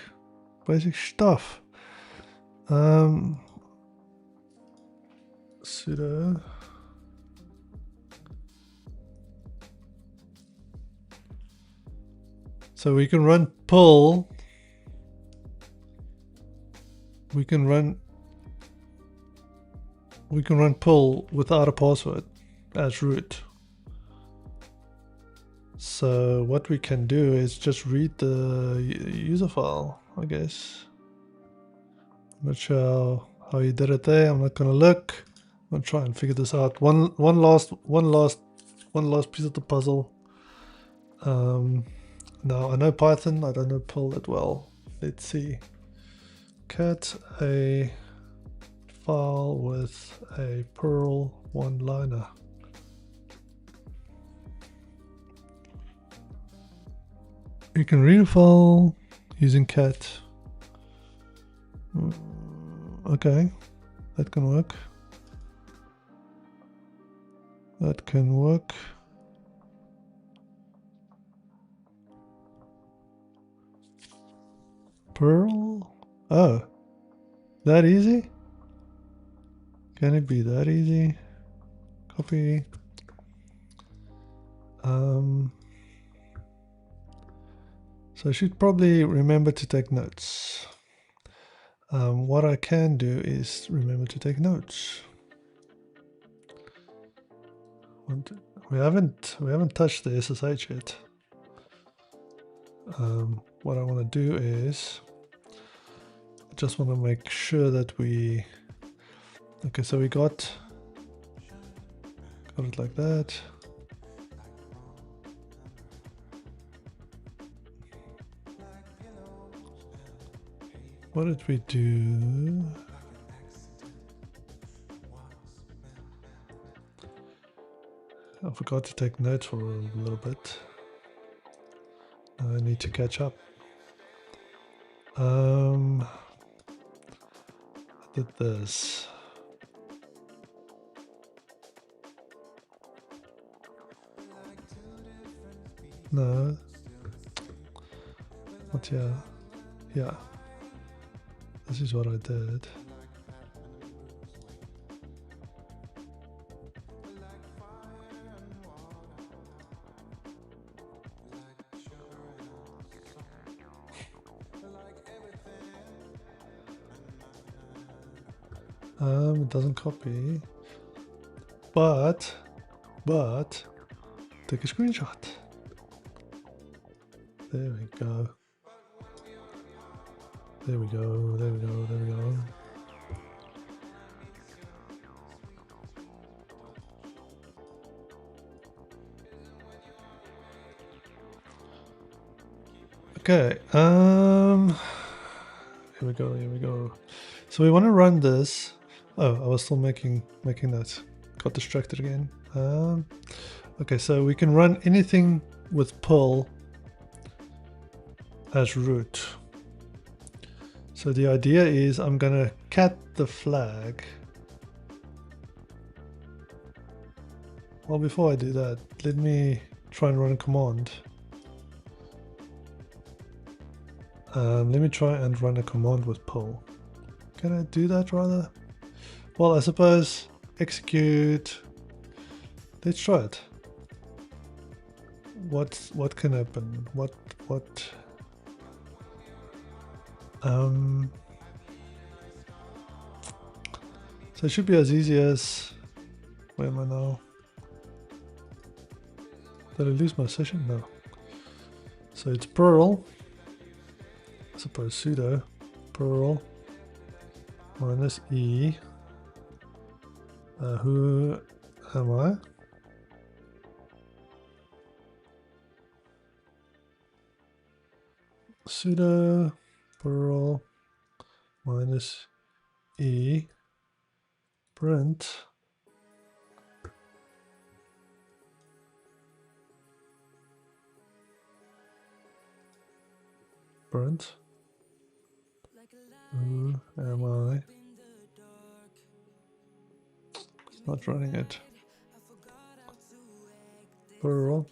stuff. Sudo so we can run pull. We can run pull without a password as root. So what we can do is just read the user file, I guess. I'm not sure how you did it there. I'm not gonna look. I'm gonna try and figure this out. One last piece of the puzzle. Now I know Python, I don't know pull that well. Let's see. Cat a file with a Perl one-liner. You can read a file using cat. Okay, that can work. That can work. Perl? Oh, that easy? Can it be that easy? Copy. So I should probably remember to take notes. What I can do is remember to take notes. We haven't touched the SSH yet. What I want to do is I just want to make sure that we. Okay, so we got it like that. What did we do? I forgot to take notes for a little bit. I need to catch up. I did this. No. Not here. Yeah. This is what I did. It doesn't copy, but take a screenshot. There we go. There we go, there we go, there we go. Okay, here we go, here we go. So we want to run this. Oh, I was still making that. Got distracted again. Okay, so we can run anything with pull as root. So the idea is I'm gonna cat the flag Well, before I do that, let me try and run a command. Let me try and run a command with poll. Can I do that rather? Well, I suppose execute. Let's try it. What can happen? What? So it should be as easy as. Where am I now? Did I lose my session? No. So it's Perl. I suppose sudo Perl minus E. Who am I? Sudo Perl minus E print who am I? It's not running it. Perl.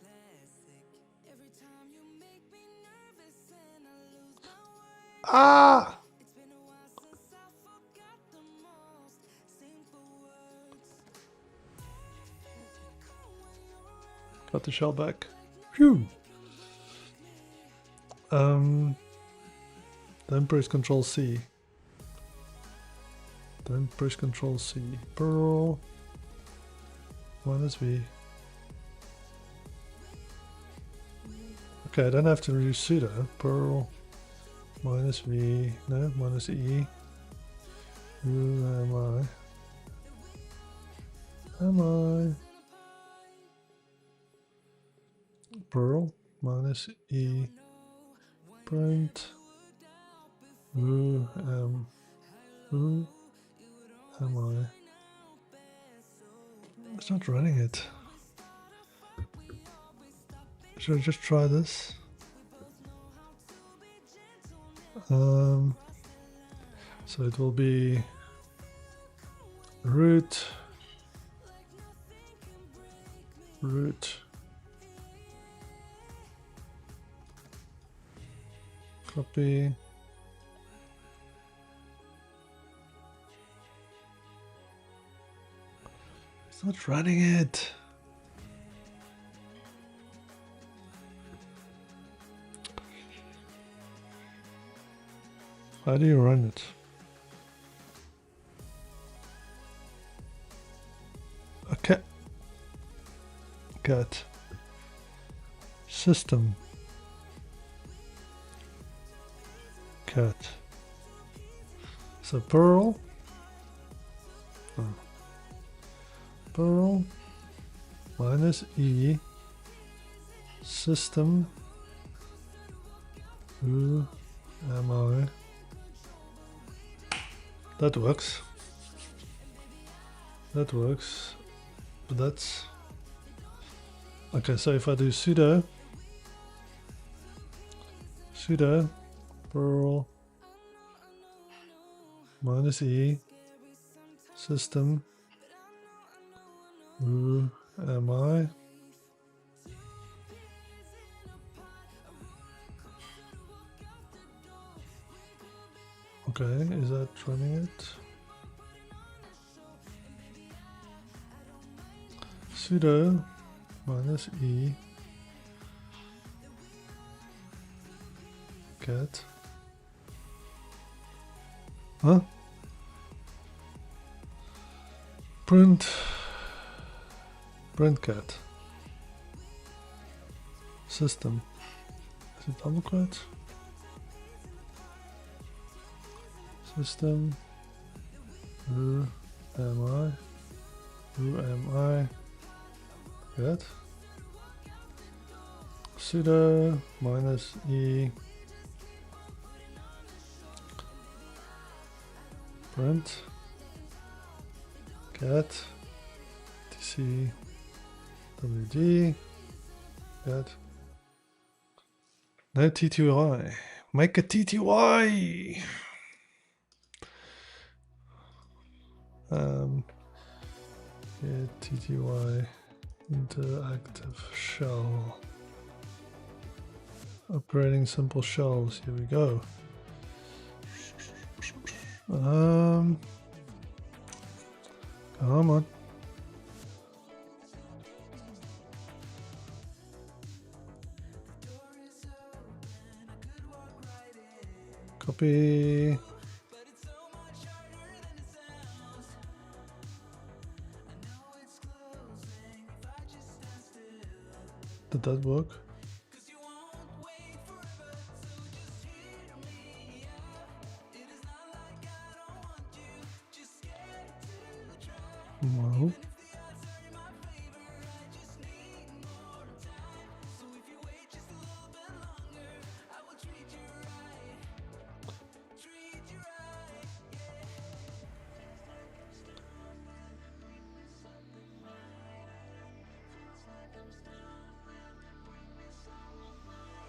Ah! Got the shell back. Phew! Then press Control C. Then press Control C. Perl minus V. Okay, I don't have to use sudo. Perl minus V. No, minus E. Who am I? Am I? Perl minus E print who am I? It's not running it. Should I just try this? So it will be root copy it's not running it. How do you run it? Okay. Got system cat. So Perl minus E system who am I? That works. That works. But that's okay. So if I do sudo Perl minus E system who am I? Okay, is that running it? Sudo minus E cat. Huh? Print cat. System. Is it double quote? System. Who am I? Who am I? Good. Sudo minus E print cat tc wd cat no tty. Make a tty. Yeah, tty Interactive shell. Operating simple shells. Here we go. Come on. Copy. Did that work? No.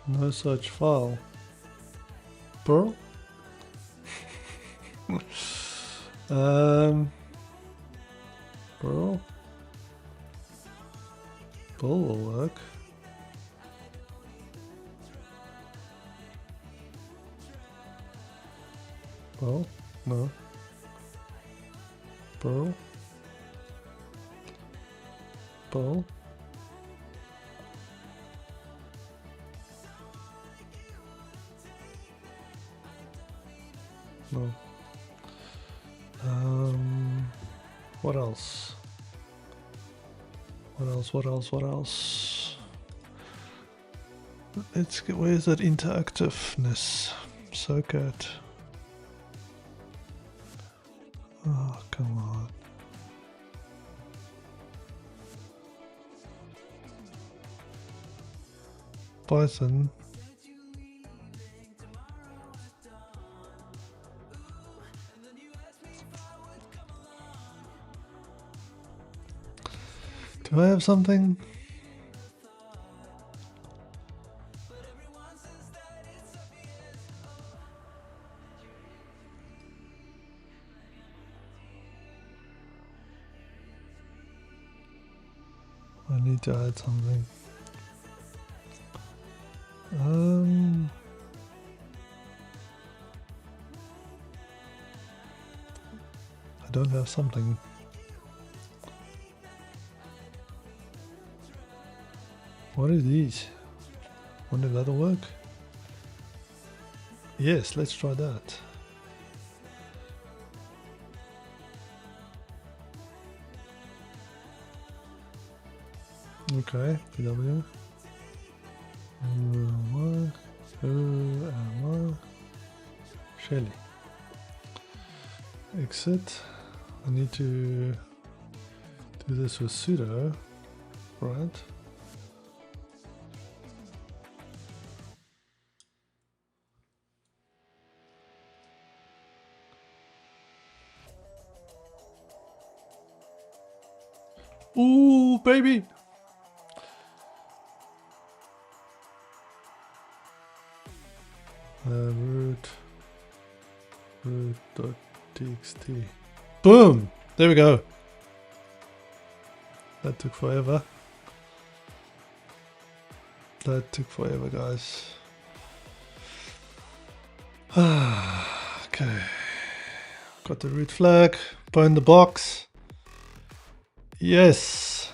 No such file. Pearl? Pearl? Pearl will work. Pearl? No. Pearl? Pearl? No. What else? What else? Let's get, where's that interactiveness? Circuit. Oh, come on. Python. Do I have something? I need to add something. I don't have something. What are these? Wonder if that'll work? Yes, let's try that. Okay, PW. Shelly. Exit. I need to do this with sudo, right? Ooh, baby! root.txt. Boom! There we go. That took forever. That took forever, guys. Okay. Got the root flag. Burn the box. Yes.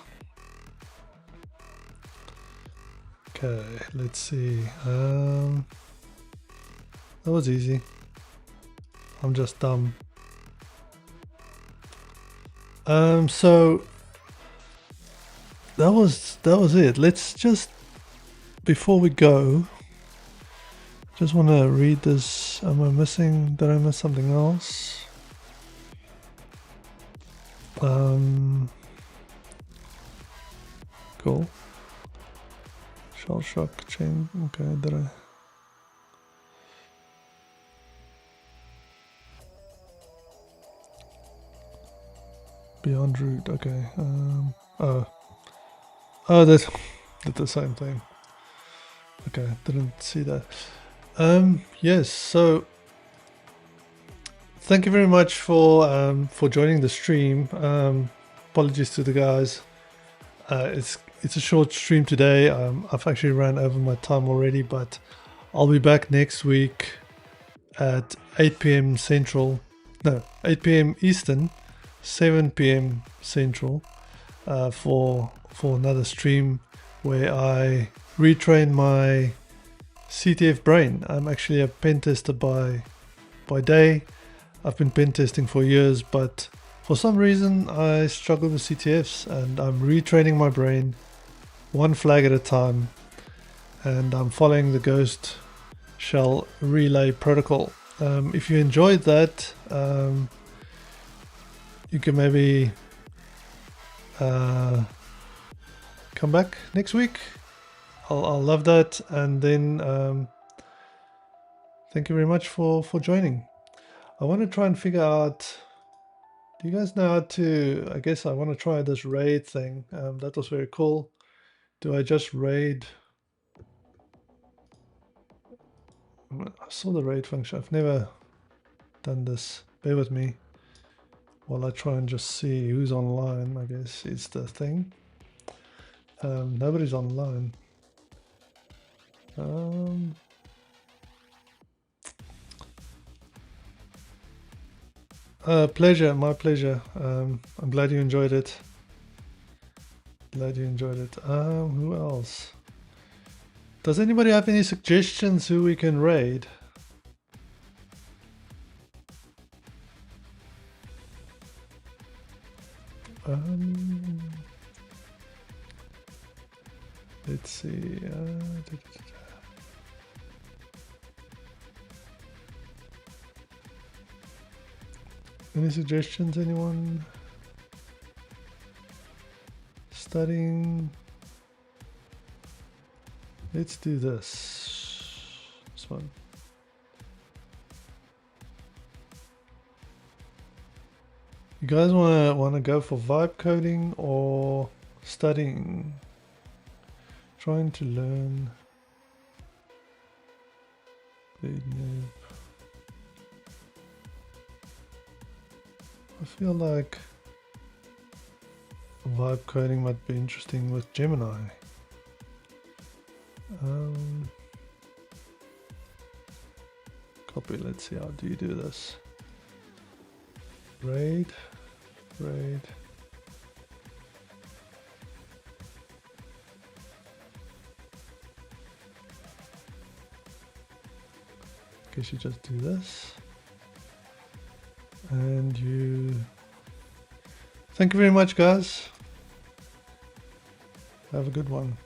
Okay, let's see. That was easy. I'm just dumb. So that was it. Let's just, before we go, just want to read this. Am I missing? Did I miss something else? Cool. Shell shock chain. Okay, did I? Beyond root. Okay. Oh, that did the same thing. Okay, didn't see that. Yes. So, thank you very much for joining the stream. Apologies to the guys. It's a short stream today. I've actually ran over my time already, but I'll be back next week at 8 p.m. Central. No, 8 p.m. Eastern, 7 p.m. Central, for another stream where I retrain my CTF brain. I'm actually a pen tester by day. I've been pen testing for years, but for some reason I struggle with CTFs, and I'm retraining my brain one flag at a time, and I'm following the Ghost Shell relay protocol. If you enjoyed that, you can maybe come back next week. I'll love that. And then thank you very much for joining. I want to try and figure out, do you guys know how to, I guess I want to try this raid thing. That was very cool. Do I just raid? I saw the raid function. I've never done this. Bear with me while I try and just see who's online, I guess is the thing. Nobody's online. Pleasure, my pleasure. I'm glad you enjoyed it. Glad you enjoyed it. Who else? Does anybody have any suggestions who we can raid? Let's see. Any suggestions, anyone? Studying. Let's do this. This one. You guys wanna go for vibe coding or studying? Trying to learn. I feel like vibe coding might be interesting with Gemini. Copy. Let's see, how do you do this? Raid. Guess you just do this. And you... Thank you very much, guys. Have a good one.